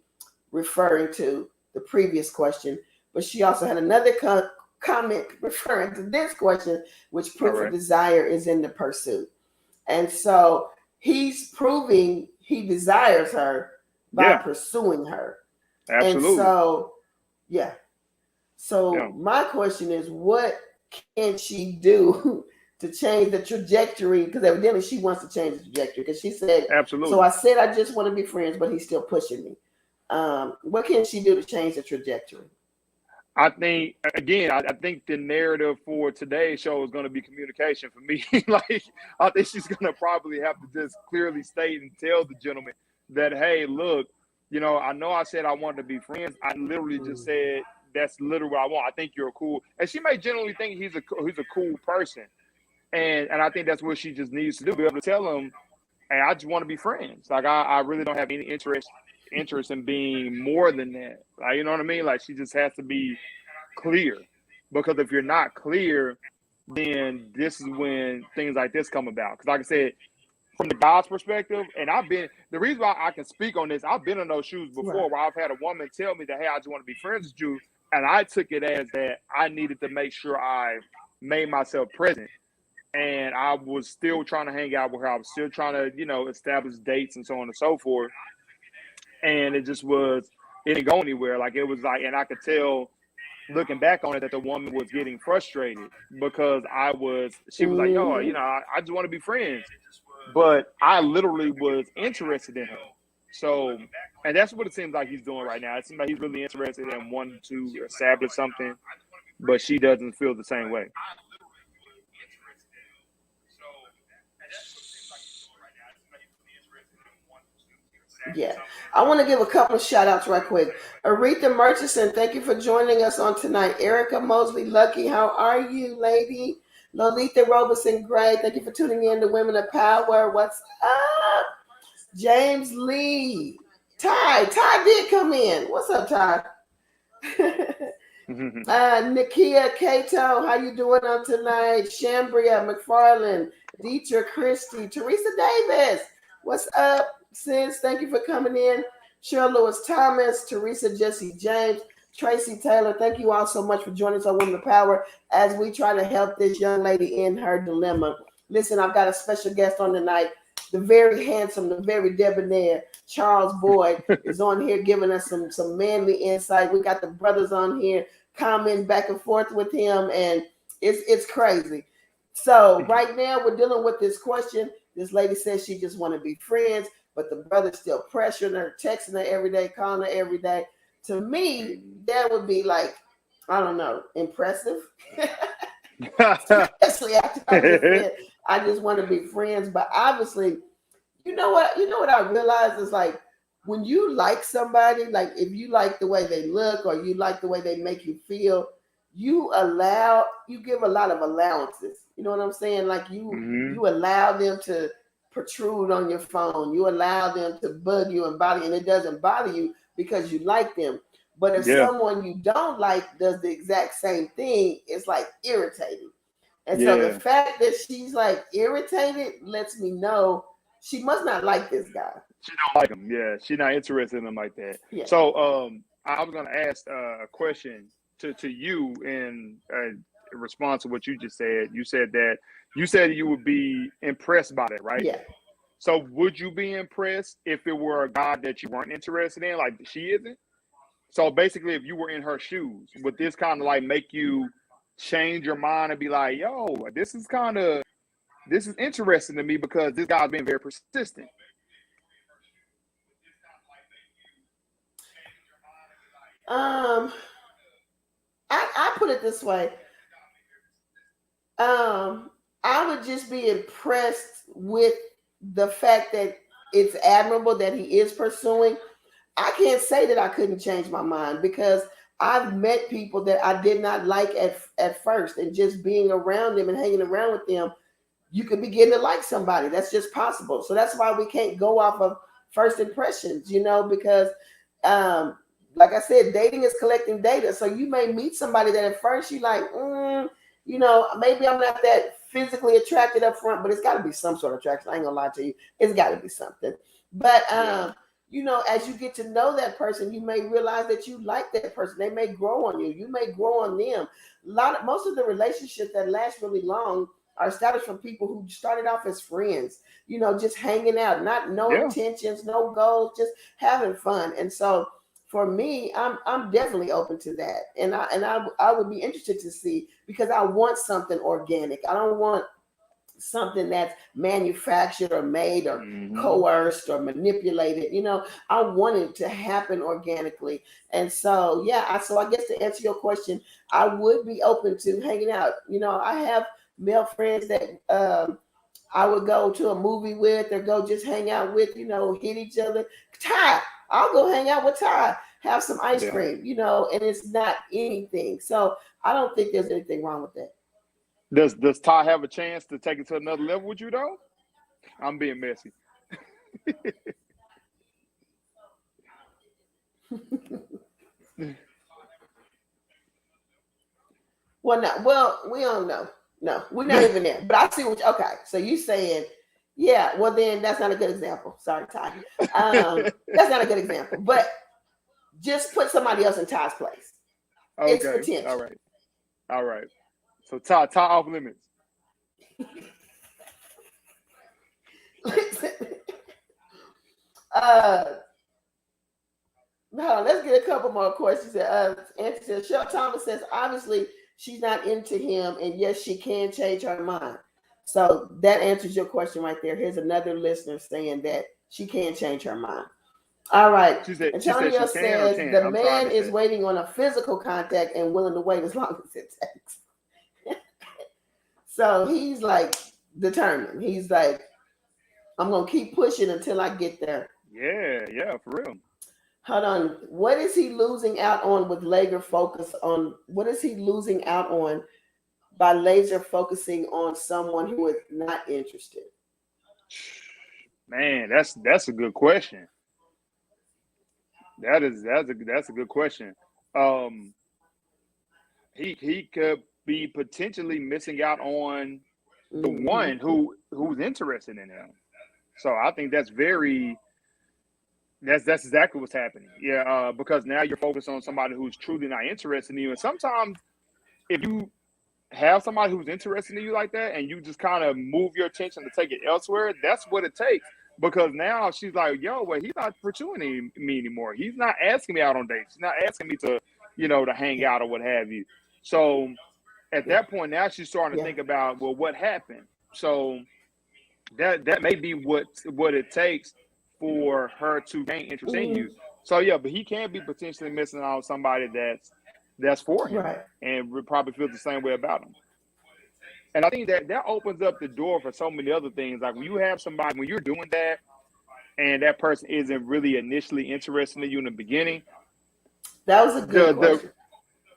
referring to the previous question, but she also had another comment referring to this question, which proof of desire is in the pursuit. And so he's proving he desires her by pursuing her. Absolutely. And so, So my question is, what can she do to change the trajectory? Because evidently she wants to change the trajectory. Because she said, absolutely. So I said I just want to be friends, but he's still pushing me. What can she do to change the trajectory? I think, again, I think the narrative for today's show is going to be communication for me. Like, I think she's going to probably have to just clearly state and tell the gentleman that, hey, look, you know I said I wanted to be friends. I literally just said that's literally what I want. I think you're cool. And she may generally think he's a cool person. And I think that's what she just needs to do, be able to tell him, hey, I just want to be friends. Like, I really don't have any interest in being more than that. Like, you know what I mean? Like, she just has to be clear, because if you're not clear, then this is when things like this come about. Because like I said, from the guy's perspective, and the reason why I can speak on this, I've been in those shoes before, where I've had a woman tell me that, hey, I just want to be friends with you, and I took it as that I needed to make sure I made myself present. And I was still trying to hang out with her. I was still trying to, you know, establish dates and so on and so forth. And it didn't go anywhere. Like, it was like, and I could tell looking back on it that the woman was getting frustrated because she was like, yo, you know, I just want to be friends. But I literally was interested in her. So, and that's what it seems like he's doing right now. It seems like he's really interested in wanting to establish something, but she doesn't feel the same way. Yeah, I want to give a couple of shout outs right quick. Aretha Murchison, thank you for joining us on tonight. Erica Mosley Lucky, how are you, lady? Lolita Robeson Gray, thank you for tuning in to Women of Power. What's up? James Lee. Ty did come in. What's up, Ty? Nikia Cato, how you doing on tonight? Shambria McFarland, Dietrich Christie, Teresa Davis, what's up, sis? Thank you for coming in. Cheryl Lewis Thomas, Teresa Jesse James, Tracy Taylor, thank you all so much for joining us on Women of Power as we try to help this young lady in her dilemma. Listen, I've got a special guest on tonight. The very handsome, the very debonair Charles Boyd is on here giving us some manly insight. We got the brothers on here commenting back and forth with him, and it's crazy. So right now we're dealing with this question. This lady says she just want to be friends, but the brother's still pressuring her, texting her every day, calling her every day. To me, that would be like, I don't know, impressive. Especially after I just said, I just want to be friends. But obviously, you know what I realized is like when you like somebody, like if you like the way they look or you like the way they make you feel, you give a lot of allowances. You know what I'm saying? Like you allow them to protrude on your phone. You allow them to bug you and bother you, and it doesn't bother you because you like them. But if someone you don't like does the exact same thing, it's like irritating. And so the fact that she's like irritated lets me know she must not like this guy. She don't like him. Yeah, she's not interested in him like that. Yeah. So I was going to ask a question to you in response to what you just said. You said you would be impressed by that, right? Yeah. So would you be impressed if it were a guy that you weren't interested in, like she isn't? So basically, if you were in her shoes, would this kind of like make you change your mind and be like, yo, this is interesting to me because this guy's being very persistent? I put it this way. I would just be impressed with the fact that it's admirable that he is pursuing. I can't say that I couldn't change my mind because I've met people that I did not like at first, and just being around them and hanging around with them, you could begin to like somebody. That's just possible. So that's why we can't go off of first impressions, because like I said, dating is collecting data. So you may meet somebody that at first you like, maybe I'm not that physically attracted up front, but it's got to be some sort of attraction. I ain't gonna lie to you. It's got to be something. But as you get to know that person, you may realize that you like that person. They may grow on you. You may grow on them. Most of the relationships that last really long are established from people who started off as friends, just hanging out, no intentions, no goals, just having fun. And so for me, I'm definitely open to that. And I would be interested to see, because I want something organic. I don't want something that's manufactured or made or coerced or manipulated. I want it to happen organically. And so, so I guess to answer your question, I would be open to hanging out. I have male friends that I would go to a movie with or go just hang out with, hit each other. Ty, I'll go hang out with Ty, have some ice cream, and it's not anything. So I don't think there's anything wrong with that. Does Ty have a chance to take it to another level with you, though? I'm being messy. Well, we don't know. No, we're not even there. But I see okay. So you saying, well, then that's not a good example. Sorry, Ty. That's not a good example. But just put somebody else in Ty's place. Okay. It's potential. All right. So Ty off limits. No, let's get a couple more questions. Answer says, Shel Thomas says, obviously she's not into him, and yes, she can change her mind. So that answers your question right there. Here's another listener saying that she can change her mind. All right. Antonio says the man is waiting on a physical contact and willing to wait as long as it takes. So he's like determined. He's like, I'm going to keep pushing until I get there. Yeah, for real. Hold on. What is he losing out on with laser focus on? What is he losing out on by laser focusing on someone who is not interested? Man, that's a good question. That's a good question. He could be potentially missing out on the one who's interested in him. So I think that's exactly what's happening. Yeah, because now you're focused on somebody who's truly not interested in you. And sometimes if you have somebody who's interested in you like that, and you just kind of move your attention to take it elsewhere, that's what it takes. Because now she's like, yo, well, he's not pursuing me anymore. He's not asking me out on dates. He's not asking me to, to hang out or what have you. So at that point, now she's starting to think about, well, what happened? So that may be what it takes for her to gain interest in you. So yeah, but he can be potentially missing out on somebody that's for him, and would probably feel the same way about him. And I think that opens up the door for so many other things. Like when you have somebody, when you're doing that, and that person isn't really initially interested in you in the beginning. That was a good question.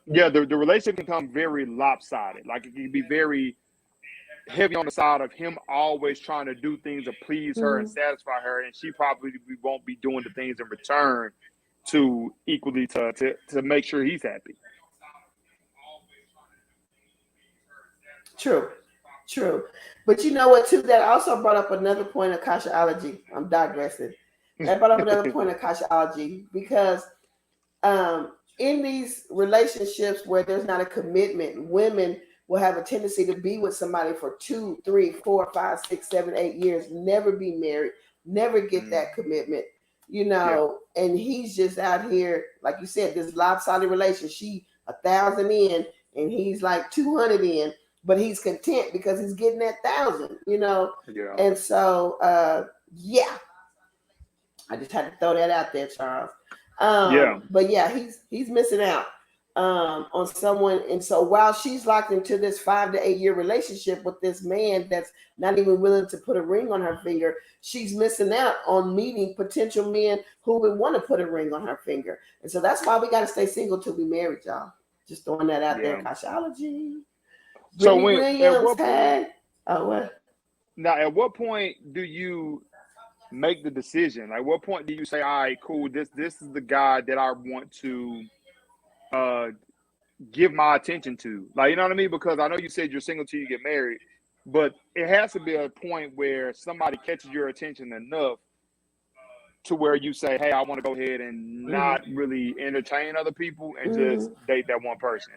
The relationship can become very lopsided. Like it can be very heavy on the side of him always trying to do things to please her and satisfy her, and she probably won't be doing the things in return to equally to make sure he's happy. True. But you know what, too? That also brought up another point of Kashaology. I'm digressing. That brought up another point of Kashaology because in these relationships where there's not a commitment, women will have a tendency to be with somebody for 2, 3, 4, 5, 6, 7, 8 years, never be married, never get that commitment, and he's just out here, like you said, this lopsided relation. She 1,000 in and he's like 200 in, but he's content because he's getting that 1,000, And so, I just had to throw that out there, Charles. But yeah, he's missing out on someone. And so while she's locked into this 5 to 8 year relationship with this man that's not even willing to put a ring on her finger, she's missing out on meeting potential men who would want to put a ring on her finger. And so that's why we got to stay single till we married, y'all. Just throwing that out there. Kashaology. So Now, at what point do you make the decision? Like, what point do you say, all right, cool, this is the guy that I want to give my attention to? Like, you know what I mean? Because I know you said you're single till you get married, but it has to be a point where somebody catches your attention enough to where you say, hey, I want to go ahead and not really entertain other people and just date that one person.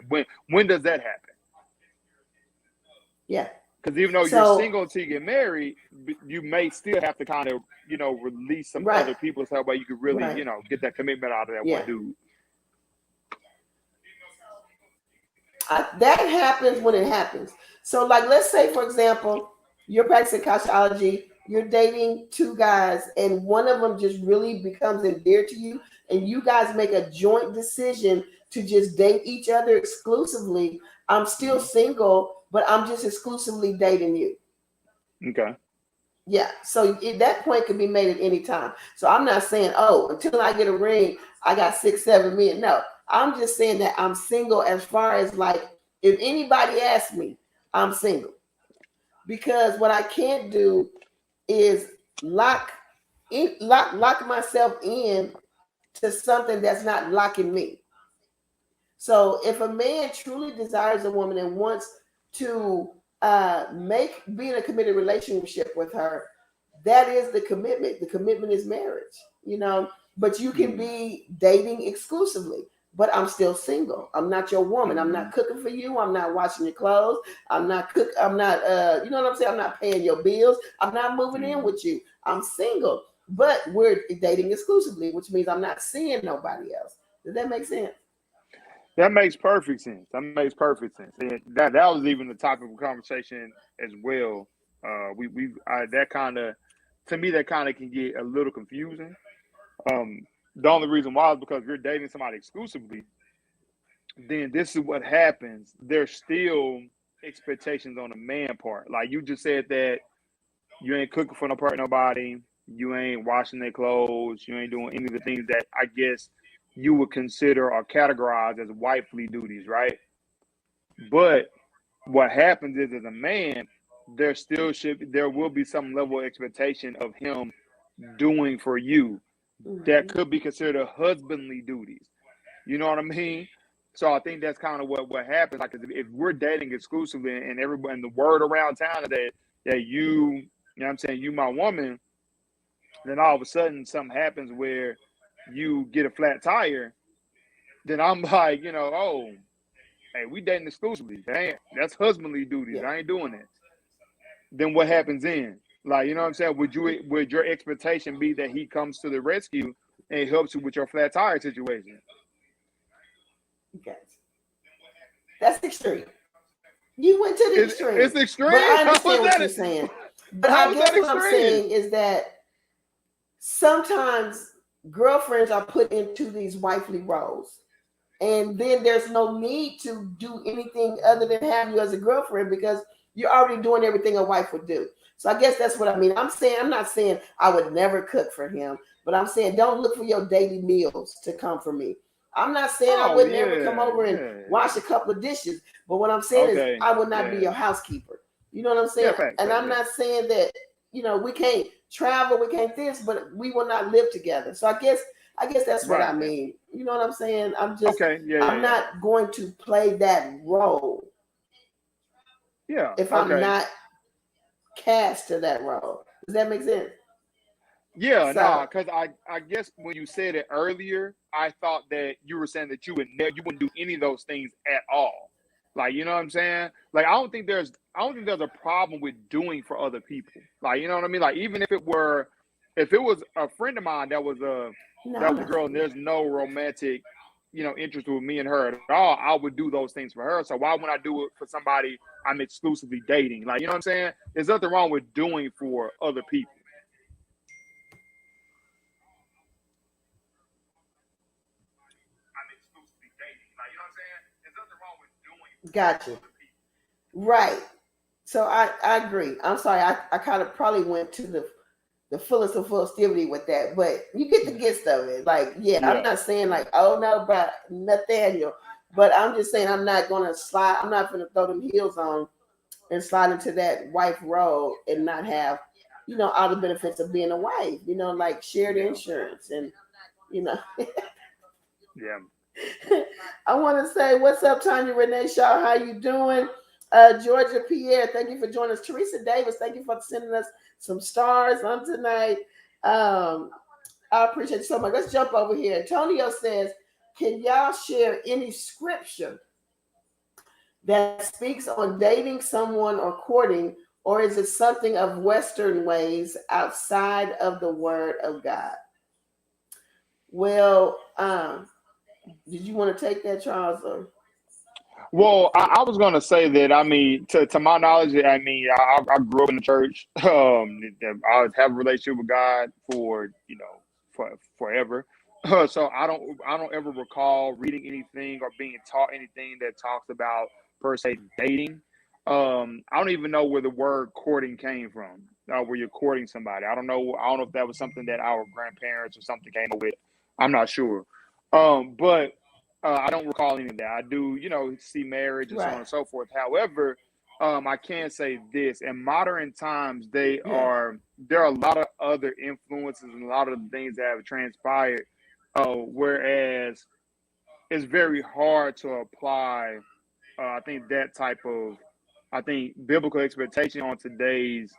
When does that happen? Yeah. Because even though you're single until you get married, you may still have to kind of, release some other people so that way you could really, get that commitment out of that one dude. That happens when it happens. So, like, let's say, for example, you're practicing Kashaology, you're dating 2 guys, and one of them just really becomes endeared to you, and you guys make a joint decision to just date each other exclusively. I'm still single, but I'm just exclusively dating you. Okay. Yeah. So that point can be made at any time. So I'm not saying, until I get a ring, I got 6, 7 men. No, I'm just saying that I'm single as far as, like, if anybody asks me, I'm single. Because what I can't do is lock myself in to something that's not locking me. So if a man truly desires a woman and wants to be in a committed relationship with her, that is the commitment. The commitment is marriage, but you can be dating exclusively, but I'm still single. I'm not your woman. I'm not cooking for you. I'm not washing your clothes. I'm not you know what I'm saying? I'm not paying your bills. I'm not moving in with you. I'm single, but we're dating exclusively, which means I'm not seeing nobody else. Does that make sense? That makes perfect sense. And that was even the topic of conversation as well. That kind of, to me, that kind of can get a little confusing. The only reason why is because if you're dating somebody exclusively, then this is what happens. There's still expectations on the man part. Like you just said that you ain't cooking for nobody, you ain't washing their clothes, you ain't doing any of the things that I guess you would consider or categorize as wifely duties, right? But what happens is, as a man, there will be some level of expectation of him doing for you that could be considered husbandly duties. You know what I mean? So I think that's kind of what happens. Like if we're dating exclusively and everybody, and the word around town is that you know what I'm saying, you my woman, then all of a sudden something happens where you get a flat tire, then I'm like, hey, we dating exclusively. That's husbandly duties. Yeah. I ain't doing that. Then what happens then? Like, you know what I'm saying? Would your expectation be that he comes to the rescue and helps you with your flat tire situation? Okay. That's extreme. You went to the extreme. It's extreme. But I How understand was what that? you're saying. But How I was guess that what I'm extreme? saying is that sometimes girlfriends are put into these wifely roles. And then there's no need to do anything other than have you as a girlfriend because you're already doing everything a wife would do. So I guess that's what I mean. I'm not saying I would never cook for him, but I'm saying don't look for your daily meals to come from me. I'm not saying I would never come over and wash a couple of dishes, but what I'm saying is I would not be your housekeeper. You know what I'm saying? And I'm not saying that, we can't travel, we can't this, but we will not live together. So I guess that's what I mean. You know what I'm saying? I'm just I'm not going to play that role. Yeah. If I'm not cast to that role. Does that make sense? Yeah, no, because I guess when you said it earlier, I thought that you were saying that you wouldn't do any of those things at all. Like, you know what I'm saying? Like, I don't think there's a problem with doing for other people. Like, you know what I mean? Like, even if it was a friend of mine that was a girl and there's no romantic, interest with me and her at all, I would do those things for her. So why would I do it for somebody I'm exclusively dating? Like, you know what I'm saying? There's nothing wrong with doing for other people. Gotcha. Right. So I agree. I'm sorry. I kind of probably went to the fullest of festivity with that, but you get the gist of it. Like, I'm not saying like, oh no, but Nathaniel, but I'm just saying I'm not going to slide. I'm not going to throw them heels on and slide into that wife role and not have, all the benefits of being a wife, like shared insurance and, Yeah. I want to say, what's up, Tanya Renee Shaw? How you doing? Georgia Pierre, thank you for joining us. Teresa Davis, thank you for sending us some stars on tonight. I appreciate you so much. Let's jump over here. Antonio says, can y'all share any scripture that speaks on dating someone or courting, or is it something of Western ways outside of the Word of God? Well, did you want to take that, Charles? Or? Well, I was going to say that, I mean, to my knowledge, I mean, I grew up in the church. I have a relationship with God for forever. So I don't ever recall reading anything or being taught anything that talks about per se dating. I don't even know where the word courting came from, where you're courting somebody. I don't know if that was something that our grandparents or something came up with. I'm not sure. But I don't recall any of that. I do, see marriage and so on and so forth. However, I can say this: in modern times, there are a lot of other influences and a lot of things that have transpired. Whereas it's very hard to apply, I think that type of, biblical expectation on today's,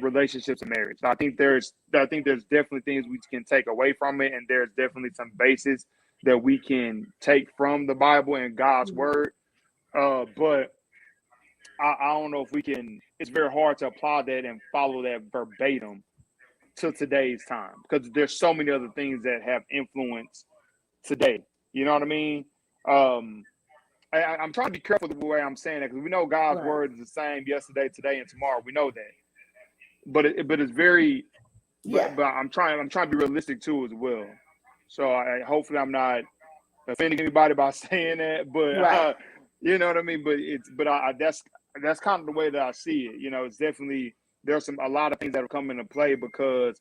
relationships and marriage. I think there's definitely things we can take away from it, and there's definitely some basis that we can take from the Bible and God's word. But I don't know if we can. It's very hard to apply that and follow that verbatim to today's time because there's so many other things that have influence today. You know what I mean? I'm trying to be careful with the way I'm saying that because we know God's word is the same yesterday, today, and tomorrow. We know that, but it's very. But I'm trying to be realistic too as well. So hopefully I'm not offending anybody by saying that, but you know what I mean. But that's kind of the way that I see it. It's definitely there's a lot of things that have come into play because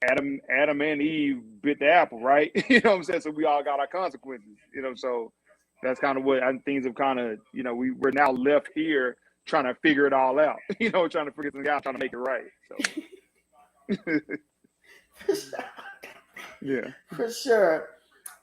Adam and Eve bit the apple, right? You know what I'm saying? So we all got our consequences. So that's kind of what things have kind of we're now left here trying to figure it all out. Trying to figure things out, trying to make it right. So. Yeah. For sure.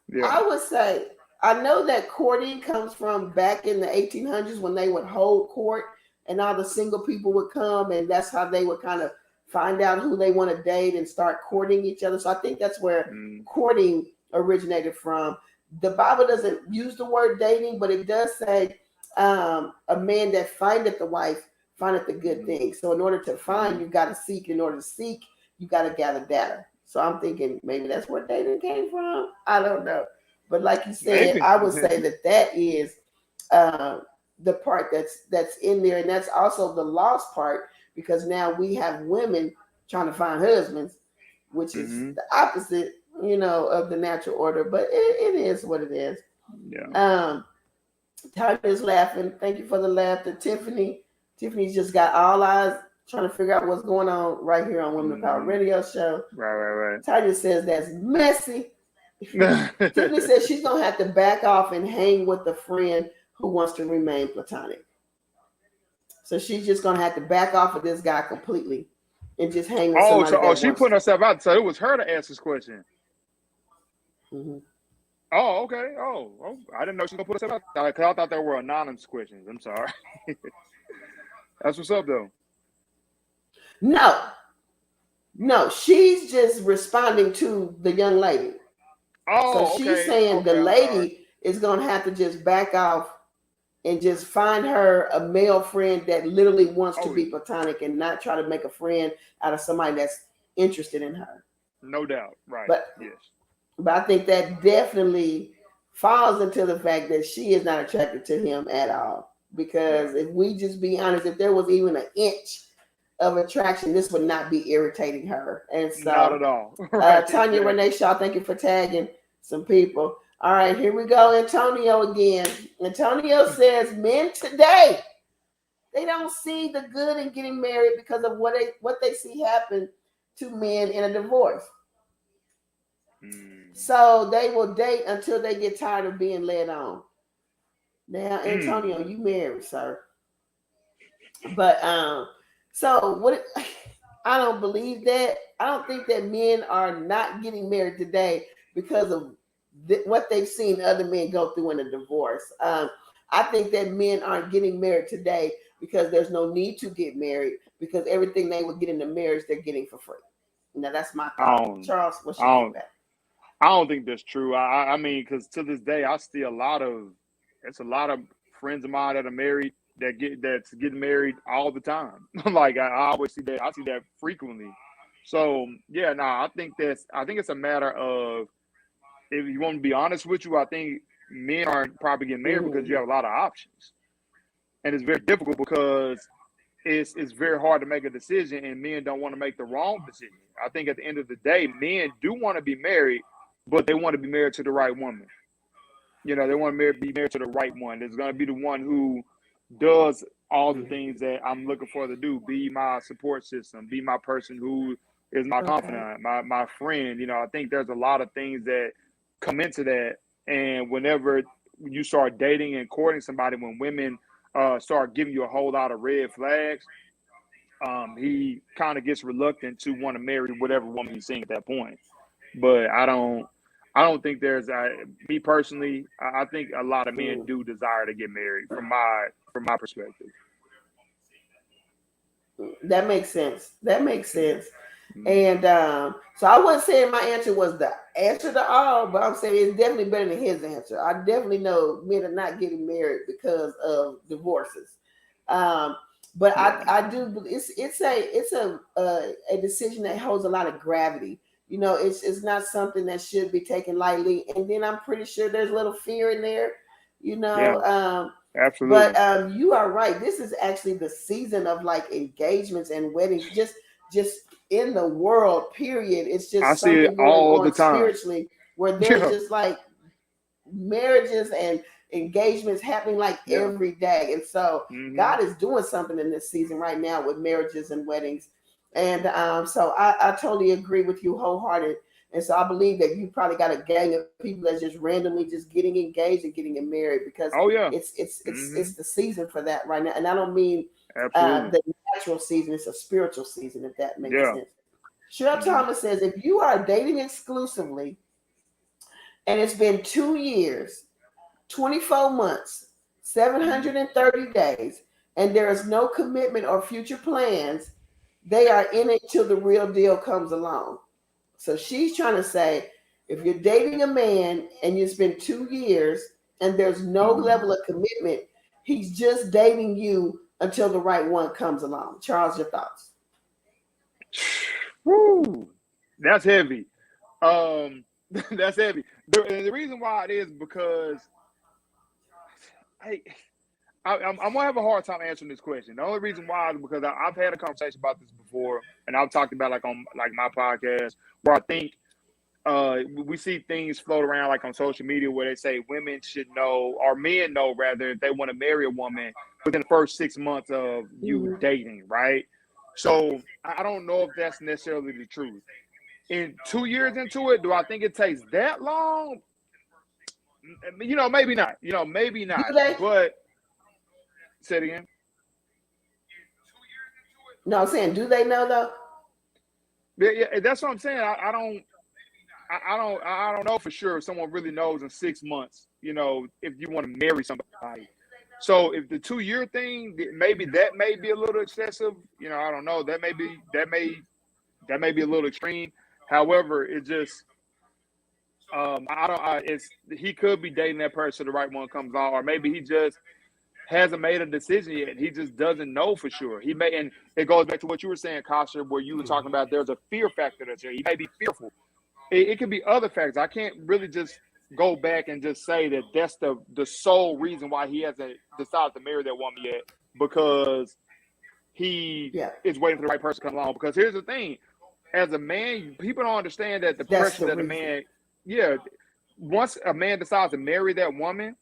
Yeah. I would say, I know that courting comes from back in the 1800s when they would hold court and all the single people would come, and that's how they would kind of find out who they want to date and start courting each other. So I think that's where courting originated from. the Bible doesn't use the word dating, but it does say a man that findeth the wife findeth the good thing. So in order to find, you've got to seek. In order to seek, you got to gather data. So I'm thinking maybe that's where dating came from. I don't know. But like you said, Maybe. I would say that is the part that's in there. And that's also the lost part, because now we have women trying to find husbands, which is the opposite, of the natural order. But it is what it is. Yeah. Tanya's laughing. Thank you for the laughter. Tiffany's just got all eyes trying to figure out what's going on right here on Women of Power Radio Show. Right. Tanya says that's messy. Tiffany says she's going to have to back off and hang with the friend who wants to remain platonic. So she's just going to have to back off of this guy completely and just hang with somebody. She put herself out. So it was her to ask this question. Mm-hmm. Oh, okay. Oh, I didn't know she was going to put herself out. Because I thought they were anonymous questions. I'm sorry. That's what's up, though. No, she's just responding to the young lady. So she's saying the lady is going to have to just back off and just find her a male friend that literally wants to be platonic and not try to make a friend out of somebody that's interested in her. No doubt. Right. Yes. But I think that definitely falls into the fact that she is not attracted to him at all. Because if we just be honest, if there was even an inch of attraction, this would not be irritating her. And so, not at all. Right. Tanya Renee Shaw, thank you for tagging some people. All right, here we go. Antonio again. Antonio says men today, they don't see the good in getting married because of what they see happen to men in a divorce. So they will date until they get tired of being led on. Now, Antonio, you married, sir. But so what? I don't believe that. I don't think that men are not getting married today because of what they've seen other men go through in a divorce. I think that men aren't getting married today because there's no need to get married, because everything they would get in the marriage they're getting for free. Now that's my thought. Charles, what's your feedback? I don't think that's true. I mean, because to this day, I see a lot of friends of mine that are married that's getting married all the time. Like I always see that. I see that frequently. So yeah, I think it's a matter of, if you want to be honest with you, I think men aren't probably getting married because you have a lot of options, and it's very difficult because it's very hard to make a decision, and men don't want to make the wrong decision. I think at the end of the day, men do want to be married, but they want to be married to the right woman. They want to be married to the right one. There's going to be the one who does all the things that I'm looking for to do. Be my support system. Be my person who is my confidant, my friend. I think there's a lot of things that come into that. And whenever you start dating and courting somebody, when women start giving you a whole lot of red flags, he kind of gets reluctant to want to marry whatever woman he's seeing at that point. But I don't think there's me personally. I think a lot of men do desire to get married from my perspective. That makes sense. And so I wasn't saying my answer was the answer to all, but I'm saying it's definitely better than his answer. I definitely know men are not getting married because of divorces. But I do believe it's a decision that holds a lot of gravity. It's not something that should be taken lightly. And then I'm pretty sure there's a little fear in there, Absolutely. But you are right. This is actually the season of like engagements and weddings, just in the world, period. It's just I see it all the time spiritually, where there's just like marriages and engagements happening like every day. And so God is doing something in this season right now with marriages and weddings. And so I totally agree with you wholehearted. And so I believe that you probably got a gang of people that's just randomly just getting engaged and getting married, because it's the season for that right now. And I don't mean the natural season, it's a spiritual season, if that makes sense. Cheryl Thomas says, if you are dating exclusively and it's been 2 years, 24 months, 730 days, and there is no commitment or future plans, they are in it till the real deal comes along. So she's trying to say, If you're dating a man and you spend 2 years and there's no level of commitment, he's just dating you until the right one comes along. Charles, your thoughts? Woo, that's heavy. That's heavy. The reason why it is because I'm gonna have a hard time answering this question. The only reason why is because I've had a conversation about this before, and I've talked about like on like my podcast where I think we see things float around like on social media where they say women should know, or men know rather, if they want to marry a woman within the first 6 months of you dating, right? So I don't know if that's necessarily the truth. In 2 years into it, do I think it takes that long? Maybe not. Maybe not. But say it again. No, I'm saying, do they know though? Yeah, that's what I'm saying. I don't know for sure if someone really knows in 6 months, if you want to marry somebody. So if the 2-year thing, maybe that may be a little excessive. I don't know. That may be a little extreme. However, it just he could be dating that person, the right one comes on, or maybe he just hasn't made a decision yet. He just doesn't know for sure. He may, and it goes back to what you were saying, Kasha, where you were talking about there's a fear factor that's there. He may be fearful. It could be other factors. I can't really just go back and just say that that's the sole reason why he hasn't decided to marry that woman yet, because he is waiting for the right person to come along. Because here's the thing, as a man, people don't understand that the pressure that a man, once a man decides to marry that woman,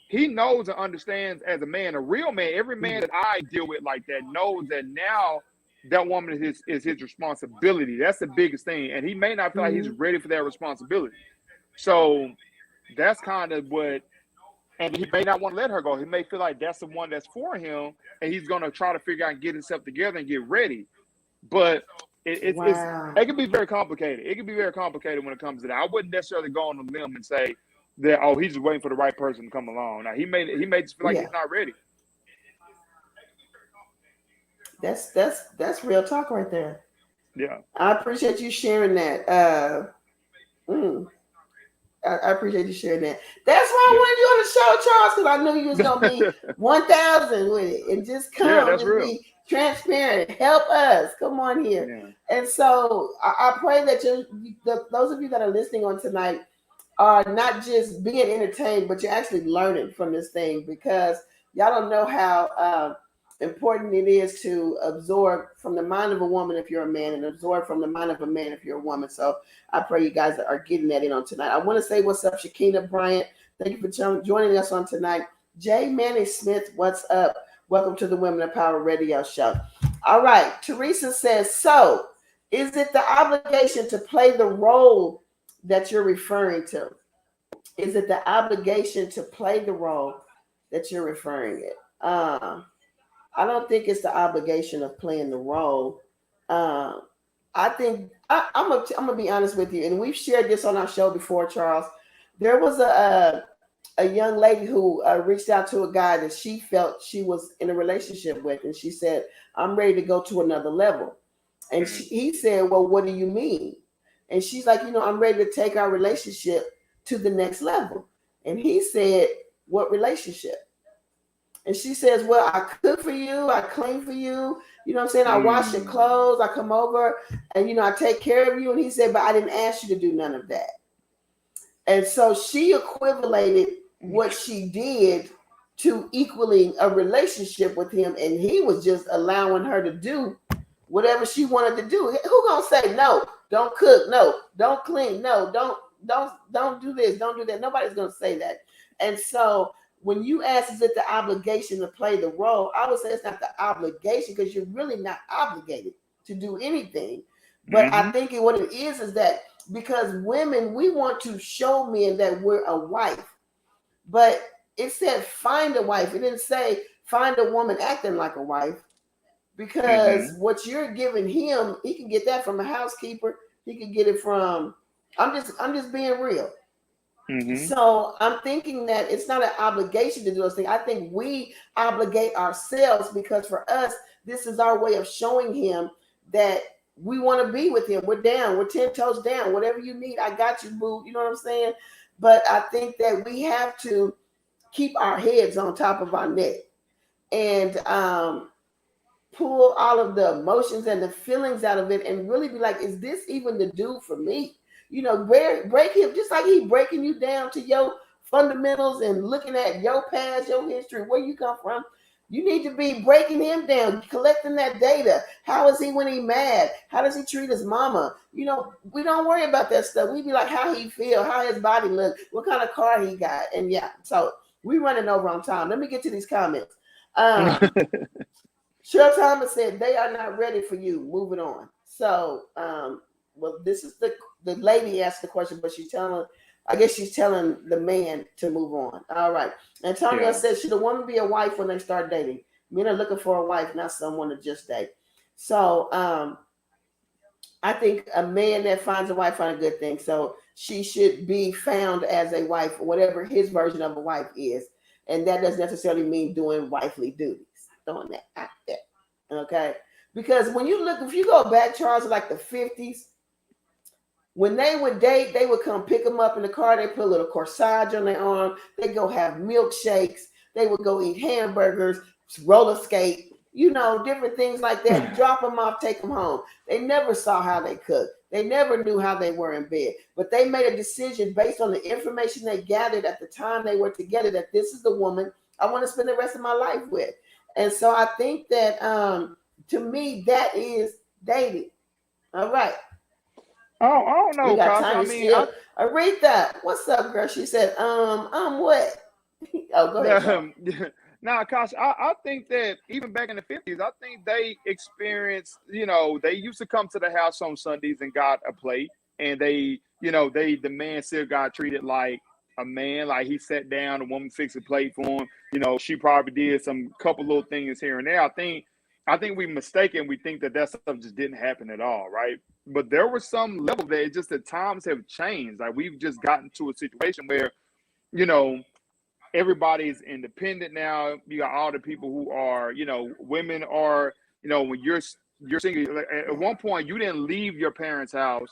he knows and understands as a man, a real man, every man that I deal with like that knows that now that woman is his responsibility. That's the biggest thing. And he may not feel like he's ready for that responsibility. So that's kind of what, and he may not want to let her go. He may feel like that's the one that's for him, and he's going to try to figure out and get himself together and get ready. But it can be very complicated. It can be very complicated when it comes to that. I wouldn't necessarily go on a limb and say that, he's just waiting for the right person to come along. Now, he may just feel like he's not ready. That's real talk right there. Yeah. I appreciate you sharing that. I appreciate you sharing that. That's why I wanted you on the show, Charles, because I knew you was gonna be 1,000 with it and just come and be transparent. Help us. Come on here. Yeah. And so I pray that those of you that are listening on tonight are not just being entertained, but you're actually learning from this thing, because y'all don't know how important it is to absorb from the mind of a woman if you're a man, and absorb from the mind of a man if you're a woman. So I pray you guys are getting that in on tonight. I want to say what's up, Shakina Bryant. Thank you for joining us on tonight. Jay Manny Smith, what's up? Welcome to the Women of Power Radio Show. All right. Teresa says, so is it the obligation to play the role that you're referring to? Is it the obligation to play the role that you're referring it? I don't think it's the obligation of playing the role. I think I'm gonna be honest with you, and we've shared this on our show before, Charles. There was a young lady who reached out to a guy that she felt she was in a relationship with, and she said, "I'm ready to go to another level." And he said, "Well, what do you mean?" And she's like, "I'm ready to take our relationship to the next level." And he said, "What relationship?" And she says, "Well, I cook for you, I clean for you, you know what I'm saying? I wash your clothes, I come over and, I take care of you." And he said, "But I didn't ask you to do none of that." And so she equated what she did to equaling a relationship with him. And he was just allowing her to do whatever she wanted to do. Who gonna say, no, don't cook, no, don't clean, no, don't do this, don't do that? Nobody's gonna say that. And so when you ask, is it the obligation to play the role? I would say it's not the obligation, because you're really not obligated to do anything. But I think what it is that because women, we want to show men that we're a wife. But it said find a wife. It didn't say find a woman acting like a wife. Because what you're giving him, he can get that from a housekeeper. He can get it from, I'm just being real. So I'm thinking that it's not an obligation to do those things. I think we obligate ourselves, because for us, this is our way of showing him that we want to be with him. We're down. We're 10 toes down. Whatever you need, I got you, boo. You know what I'm saying? But I think that we have to keep our heads on top of our neck and pull all of the emotions and the feelings out of it and really be like, is this even the dude for me? You know, break him just like he breaking you down to your fundamentals and looking at your past, your history, where you come from. You need to be breaking him down, collecting that data. How is he when he mad? How does he treat his mama? You know, we don't worry about that stuff. We be like, how he feel, how his body look, what kind of car he got. And yeah, so we running over on time. Let me get to these comments. Cheryl Thomas said they are not ready for you. Moving on. So, well, this is the lady asked the question, but she's telling the man to move on. All right. Antonio says, should a woman be a wife when they start dating? Men are looking for a wife, not someone to just date. So, I think a man that finds a wife finds a good thing. So she should be found as a wife, whatever his version of a wife is. And that doesn't necessarily mean doing wifely duties. Throwing that out there. Okay. Because when you look, if you go back, Charles, like the 50s, when they would date, they would come pick them up in the car. They put a little corsage on their arm. They go have milkshakes. They would go eat hamburgers, roller skate, you know, different things like that. Drop them off, take them home. They never saw how they cooked. They never knew how they were in bed. But they made a decision based on the information they gathered at the time they were together that this is the woman I want to spend the rest of my life with. And so I think that to me, that is dating. All right. I don't know, We got Cos. time I to mean, steal. Aretha, what's up, girl? She said, what? Oh, go ahead. Nah, Cos, I think that even back in the 50s, I think they experienced, you know, they used to come to the house on Sundays and got a plate, and they, you know, the man still got treated like a man, like he sat down, the woman fixed a plate for him. You know, she probably did some couple little things here and there. I think we mistaken. We think that stuff just didn't happen at all, right? But there was some level there. It's just that times have changed. Like we've just gotten to a situation where, you know, everybody's independent now. You got all the people who are, you know, women are, you know, when you're single. Like, at one point, you didn't leave your parents' house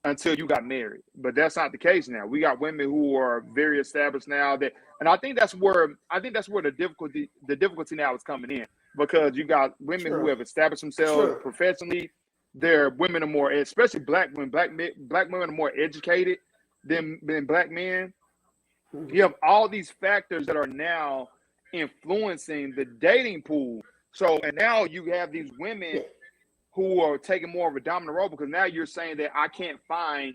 until you got married, but that's not the case now. We got women who are very established now. And I think that's where the difficulty now is coming in, because you got women who have established themselves professionally. Their women are more, especially black women. Black women are more educated than black men. You have all these factors that are now influencing the dating pool. So, and now you have these women who are taking more of a dominant role, because now you're saying that I can't find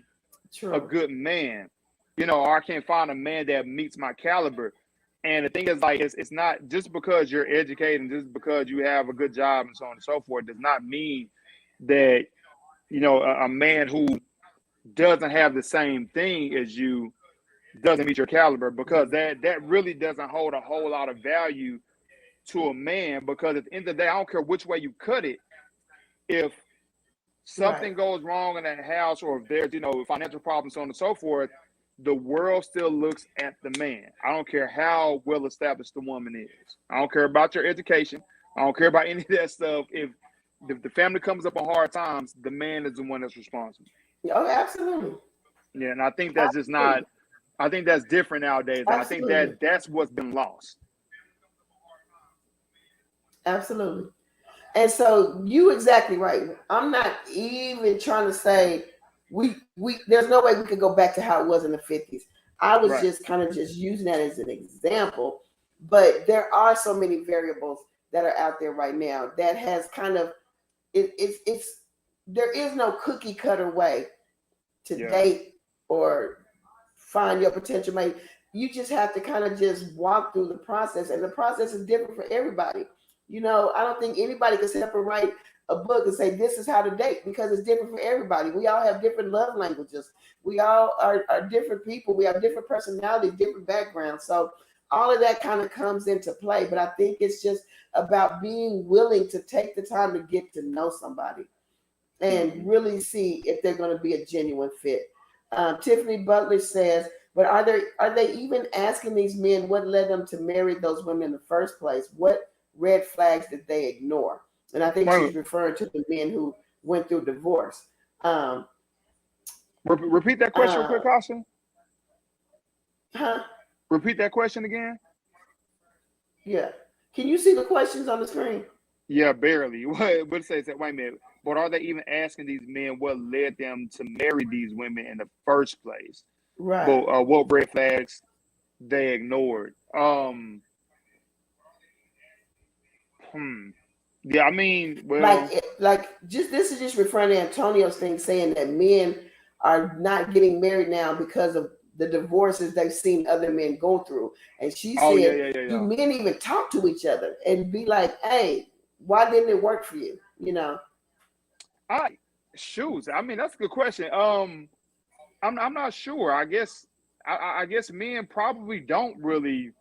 a good man, you know, or I can't find a man that meets my caliber. And the thing is, like, it's not just because you're educated and just because you have a good job and so on and so forth does not mean that, you know, a man who doesn't have the same thing as you doesn't meet your caliber, because that really doesn't hold a whole lot of value to a man. Because at the end of the day, I don't care which way you cut it, if something goes wrong in that house, or if there's, you know, financial problems, so on and so forth, the world still looks at the man. I don't care how well established the woman is. I don't care about your education. I don't care about any of that stuff. If the family comes up on hard times, the man is the one that's responsible. Oh, absolutely. Yeah, and I think that's just not. I think that's different nowadays. Absolutely. I think that's what's been lost. Absolutely. And so you exactly right. I'm not even trying to say we there's no way we could go back to how it was in the 50s. I was just kind of just using that as an example, but there are so many variables that are out there right now that has kind of it's there is no cookie cutter way to date or find your potential mate. You just have to kind of just walk through the process, and the process is different for everybody. You know, I don't think anybody can sit up and write a book and say this is how to date, because it's different for everybody. We all have different love languages. We all are different people. We have different personalities, different backgrounds. So all of that kind of comes into play. But I think it's just about being willing to take the time to get to know somebody and really see if they're going to be a genuine fit. Tiffany Butler says, but are they even asking these men what led them to marry those women in the first place? What red flags did they ignore? And I think she's referring to the men who went through divorce. Repeat that question real quick, Austin. Huh? Repeat that question again. Yeah. Can you see the questions on the screen? Yeah, barely. What it says? Wait a minute. But are they even asking these men what led them to marry these women in the first place? Right. But what red flags they ignored? Yeah, I mean, well, like this is just referring to Antonio's thing, saying that men are not getting married now because of the divorces they've seen other men go through. And she said, yeah. do men even talk to each other and be like, hey, why didn't it work for you? You know? Shoes. I mean, that's a good question. I'm not sure. I guess men probably don't really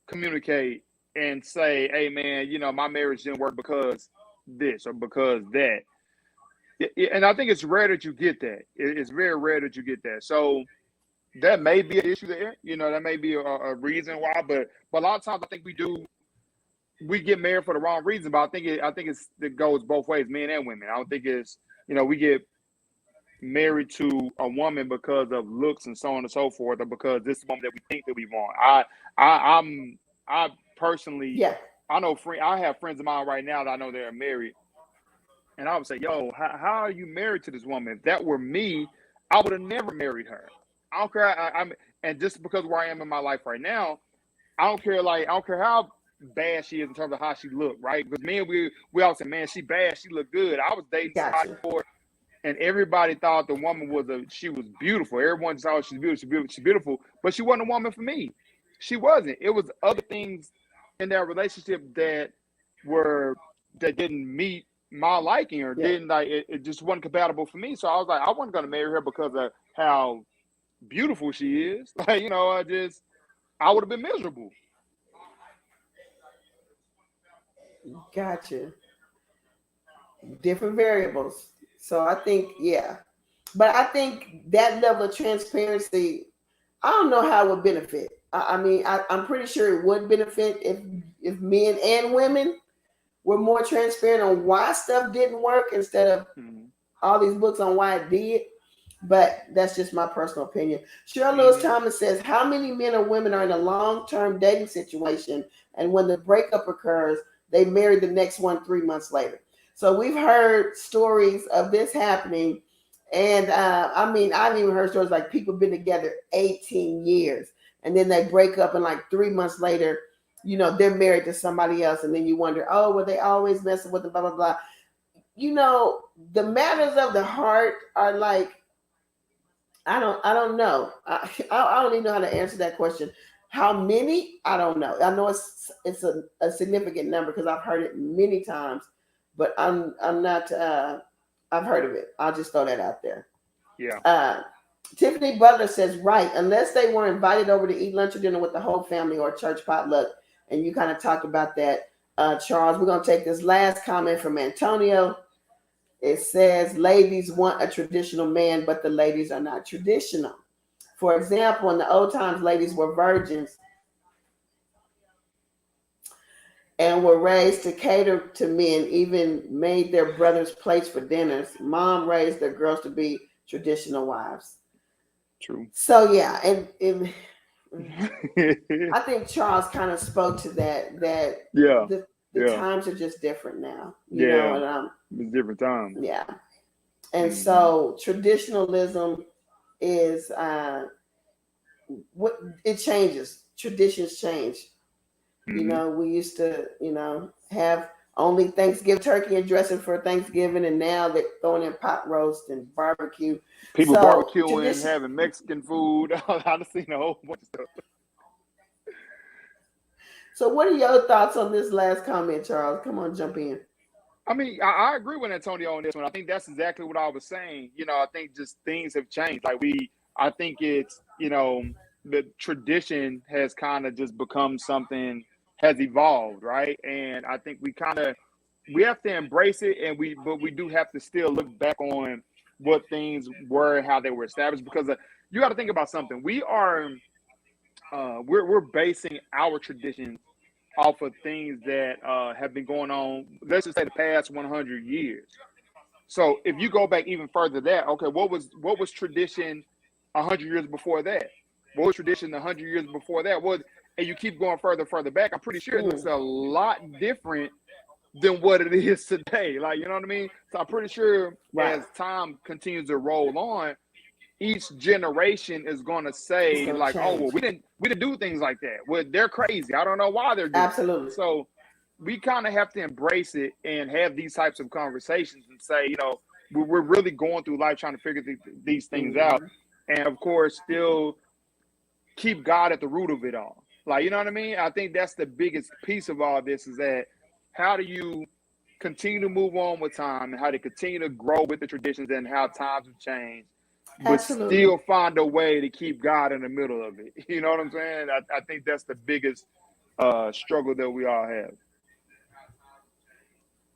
communicate and say, "Hey, man, you know, my marriage didn't work because this or because that." And I think it's rare that you get that. It's very rare that you get that. So that may be an issue there. You know, that may be a reason why. But a lot of times, I think we get married for the wrong reason. But I think it goes both ways, men and women. I don't think it's, you know, we get married to a woman because of looks and so on and so forth, or because this is the woman that we think that we want. I personally, I know I have friends of mine right now that I know they're married, and I would say, yo, how are you married to this woman? If that were me, I would have never married her. I don't care. And just because where I am in my life right now, I don't care. Like, I don't care how bad she is in terms of how she look, right? Because me and we all say, man, she bad, she look good. I was dating somebody before, and everybody thought the woman she was beautiful. Everyone thought she's beautiful, but she wasn't a woman for me. She wasn't. It was other things in that relationship that didn't meet my liking, or didn't, like, it just wasn't compatible for me. So I was like, I wasn't going to marry her because of how beautiful she is. Like, you know, I would have been miserable. Gotcha. Different variables. So I think, but I think that level of transparency, I don't know how it would benefit. I mean, I'm pretty sure it would benefit if men and women were more transparent on why stuff didn't work instead of all these books on why it did. But that's just my personal opinion. Cheryl Lewis Thomas says, how many men or women are in a long-term dating situation, and when the breakup occurs, they marry the next one 3 months later? So we've heard stories of this happening. And I mean, I've even heard stories like people been together 18 years and then they break up, and like 3 months later, you know, they're married to somebody else. And then you wonder, oh, were they always messing with them, blah, blah, blah. You know, the matters of the heart are like, I don't know. I don't even know how to answer that question. How many? I don't know. I know it's a significant number because I've heard it many times, but I'm not. I've heard of it. I'll just throw that out there. Yeah. Tiffany Butler says, right, unless they were invited over to eat lunch or dinner with the whole family or church potluck, and you kind of talked about that, Charles. We're gonna take this last comment from Antonio. It says, ladies want a traditional man, but the ladies are not traditional. For example, in the old times, ladies were virgins and were raised to cater to men, even made their brothers plates for dinners. Mom raised their girls to be traditional wives. True. So, yeah, and I think Charles kind of spoke to that the times are just different now. You know, and it's different times. Yeah. And so traditionalism is what it changes. Traditions change. You know, we used to, you know, have only Thanksgiving turkey and dressing for Thanksgiving, and now they're throwing in pot roast and barbecue. People barbecuing, having Mexican food. I've seen a whole bunch of stuff. So what are your thoughts on this last comment, Charles? Come on, jump in. I mean, I agree with Antonio on this one. I think that's exactly what I was saying. You know, I think just things have changed. Like I think it's, you know, the tradition has kind of just become something, has evolved, right? And I think we have to embrace it, but we do have to still look back on what things were and how they were established, because you got to think about something. We're basing our traditions off of things that have been going on, let's just say, the past 100 years. So if you go back even further, that okay, what was tradition 100 years before that? What was tradition 100 years before that? And you keep going further back. I'm pretty sure it looks a lot different than what it is today. Like, you know what I mean? So I'm pretty sure as time continues to roll on, each generation is going to say like, oh, well, we didn't do things like that. Well, they're crazy. I don't know why they're doing Absolutely. it. So we kind of have to embrace it and have these types of conversations and say, you know, we're really going through life trying to figure these things out. And of course, still keep God at the root of it all. Like, you know what I mean? I think that's the biggest piece of all this is that how do you continue to move on with time and how to continue to grow with the traditions and how times have changed, but still find a way to keep God in the middle of it. You know what I'm saying? I think that's the biggest struggle that we all have.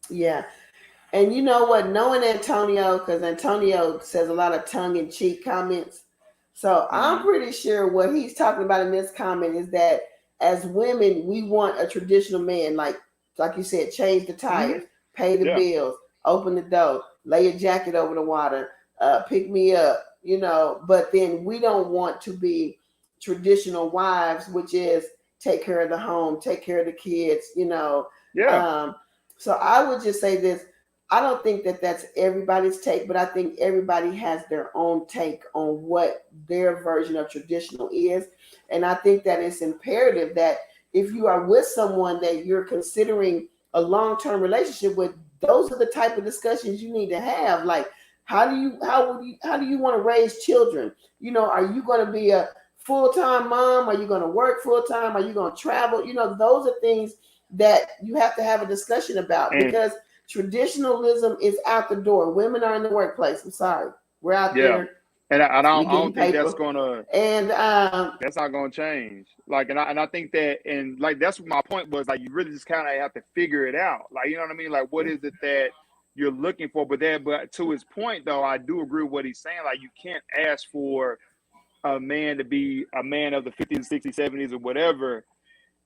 Yeah. And you know what? Knowing Antonio, because Antonio says a lot of tongue-in-cheek comments. So I'm pretty sure what he's talking about in this comment is that as women, we want a traditional man, like you said, change the tires, pay the bills, open the door, lay a jacket over the water, pick me up, you know. But then we don't want to be traditional wives, which is take care of the home, take care of the kids, you know. So I would just say this. I don't think that that's everybody's take, but I think everybody has their own take on what their version of traditional is. And I think that it's imperative that if you are with someone that you're considering a long-term relationship with, those are the type of discussions you need to have. Like, how do you want to raise children? You know, are you going to be a full-time mom? Are you going to work full-time? Are you going to travel? You know, those are things that you have to have a discussion about because traditionalism is out the door. Women are in the workplace. I'm sorry. We're out there. And I don't think that's gonna that's not gonna change. Like, and I think that, and like that's what my point was. Like, you really just kind of have to figure it out. Like, you know what I mean? Like, what is it that you're looking for? But to his point, though, I do agree with what he's saying. Like, you can't ask for a man to be a man of the 50s, 60s, 70s, or whatever,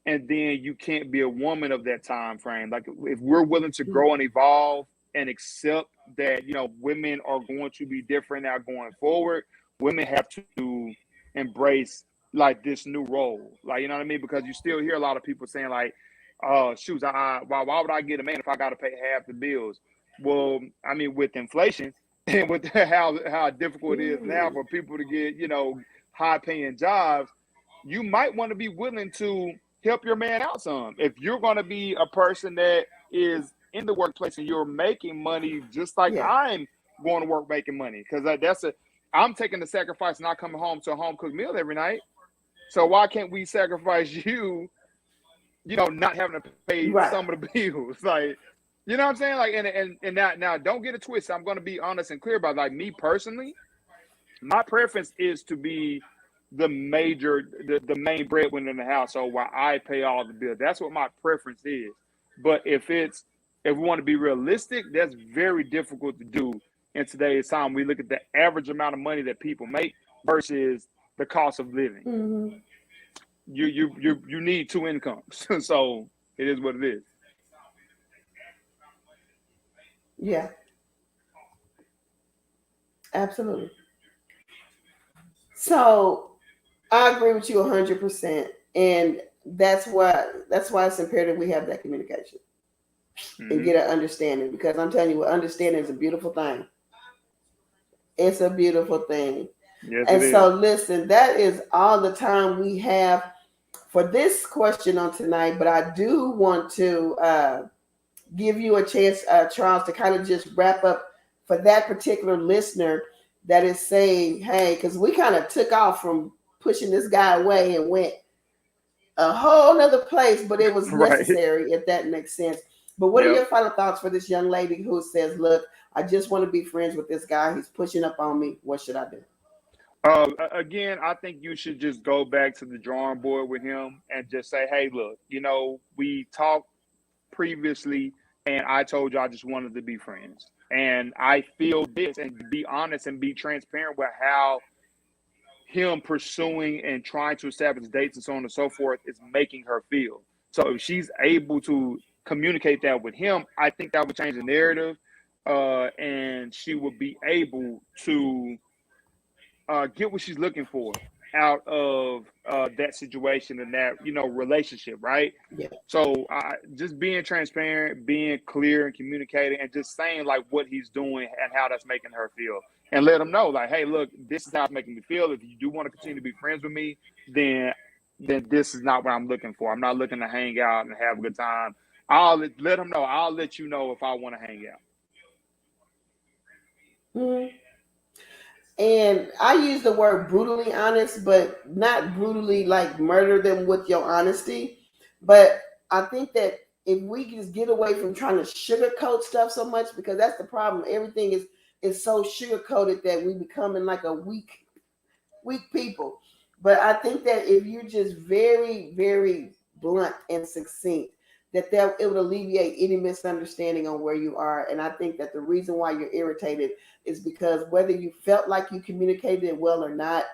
and then you can't be a woman of that time frame. Like, if we're willing to grow and evolve and accept that, you know, women are going to be different now going forward, women have to embrace like this new role. Like, you know what I mean? Because you still hear a lot of people saying like, oh, shoot, why would I get a man if I got to pay half the bills? Well, I mean, with inflation and with how difficult it is now for people to get, you know, high paying jobs, you might want to be willing to help your man out some. If you're going to be a person that is in the workplace and you're making money just like I'm going to work making money, because I'm taking the sacrifice not coming home to a home cooked meal every night. So why can't we sacrifice you know, not having to pay some of the bills? Like, you know what I'm saying? Like, and now don't get it twisted. I'm going to be honest and clear about, like, me personally, my preference is to be the main breadwinner in the household while I pay all the bills. That's what my preference is. But if we want to be realistic, that's very difficult to do in today's time. We look at the average amount of money that people make versus the cost of living. You need two incomes. So it is what it is. Yeah. Absolutely. So I agree with you 100%, and that's why it's imperative we have that communication and get an understanding. Because I'm telling you, what understanding is a beautiful thing. It's a beautiful thing. Yes, and so, listen, that is all the time we have for this question on tonight. But I do want to give you a chance, Charles, to kind of just wrap up for that particular listener that is saying, hey, because we kind of took off from pushing this guy away and went a whole nother place, but it was necessary, if that makes sense. But what are your final thoughts for this young lady who says, look, I just want to be friends with this guy. He's pushing up on me. What should I do? Again, I think you should just go back to the drawing board with him and just say, hey, look, you know, we talked previously and I told you I just wanted to be friends. And I feel this, and be honest and be transparent with how him pursuing and trying to establish dates and so on and so forth is making her feel. So if she's able to communicate that with him, I think that would change the narrative. and she will be able to get what she's looking for out of that situation and that relationship, right? Yeah. So just being transparent, being clear and communicating, and just saying like what he's doing and how that's making her feel, and let him know like, hey, look, this is how it's making me feel. If you do want to continue to be friends with me, then this is not what I'm looking for. I'm not looking to hang out and have a good time. I'll let him know. I'll let you know if I want to hang out. Mm-hmm. And I use the word brutally honest, but not brutally like murder them with your honesty. But I think that if we just get away from trying to sugarcoat stuff so much, because that's the problem. Everything is so sugarcoated that we becoming like a weak people. But I think that if you're just very, very blunt and succinct, that it would alleviate any misunderstanding on where you are. And I think that the reason why you're irritated is because whether you felt like you communicated it well or not,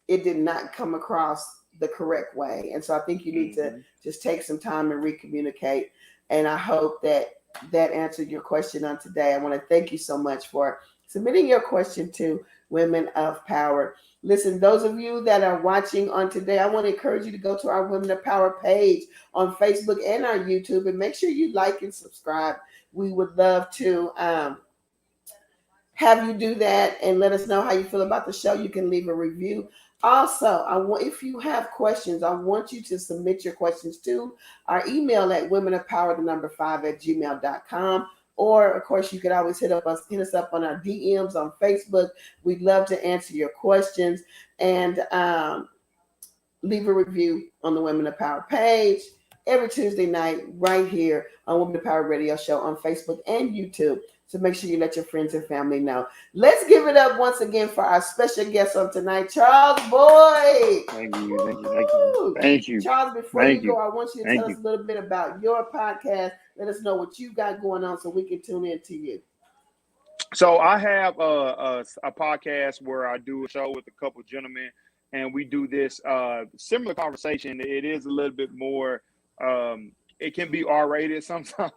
it did not come across the correct way. And so I think you need to just take some time and recommunicate. And I hope that answered your question on today. I want to thank you so much for submitting your question to Women of Power. Listen, those of you that are watching on today, I want to encourage you to go to our Women of Power page on Facebook and our YouTube, and make sure you like and subscribe. We would love to have you do that and let us know how you feel about the show. You can leave a review. Also, if you have questions, I want you to submit your questions to our email at womenofpower5@gmail.com. Or, of course, you could always hit us up on our DMs on Facebook. We'd love to answer your questions, and leave a review on the Women of Power page every Tuesday night right here on Women of Power Radio Show on Facebook and YouTube. So make sure you let your friends and family know. Let's give it up once again for our special guest on tonight, Charles Boyd. Thank you. Charles, before you go, I want you to tell us a little bit about your podcast. Let us know what you got going on so we can tune in to you. So I have a podcast where I do a show with a couple of gentlemen, and we do this similar conversation. It is a little bit more, it can be R-rated sometimes,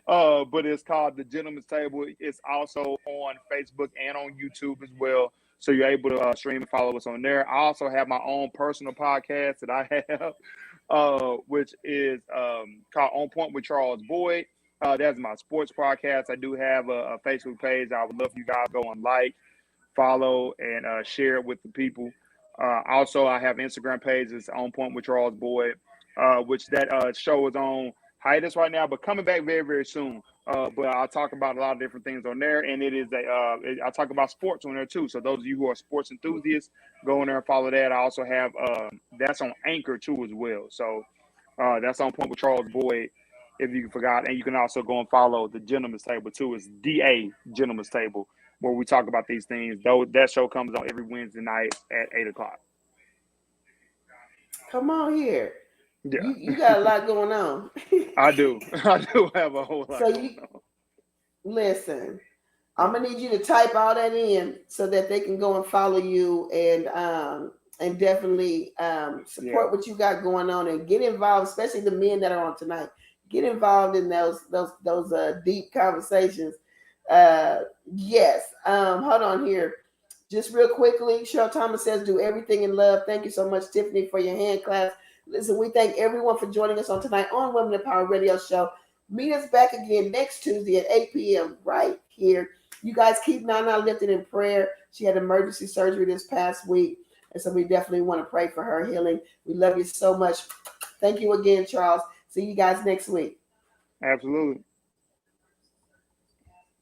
but it's called The Gentleman's Table. It's also on Facebook and on YouTube as well. So you're able to stream and follow us on there. I also have my own personal podcast that I have, which is called On Point with Charles Boyd. That's my sports podcast. I do have a Facebook page. I would love for you guys to go and like, follow, and share it with the people. Also, I have Instagram pages On Point with Charles Boyd, which that show is on hiatus right now, but coming back very, very soon. But I'll talk about a lot of different things on there, and it is I talk about sports on there too. So those of you who are sports enthusiasts, go in there and follow that. I also have that's on Anchor too as well. So that's On Point with Charles Boyd, if you forgot. And you can also go and follow The Gentleman's Table too. It's DA Gentleman's Table, where we talk about these things. Though that show comes on every Wednesday night at 8:00. Come on here. Yeah. You got a lot going on. I do have a whole lot going on. Listen, I'm gonna need you to type all that in so that they can go and follow you and definitely support what you got going on and get involved, especially the men that are on tonight. Get involved in those deep conversations. Yes. Hold on here. Just real quickly, Cheryl Thomas says, do everything in love. Thank you so much, Tiffany, for your hand claps. Listen, we thank everyone for joining us on tonight on Women of Power Radio Show. Meet us back again next Tuesday at 8 p.m. right here. You guys keep Nana lifted in prayer. She had emergency surgery this past week, and so we definitely want to pray for her healing. We love you so much. Thank you again, Charles. See you guys next week. Absolutely.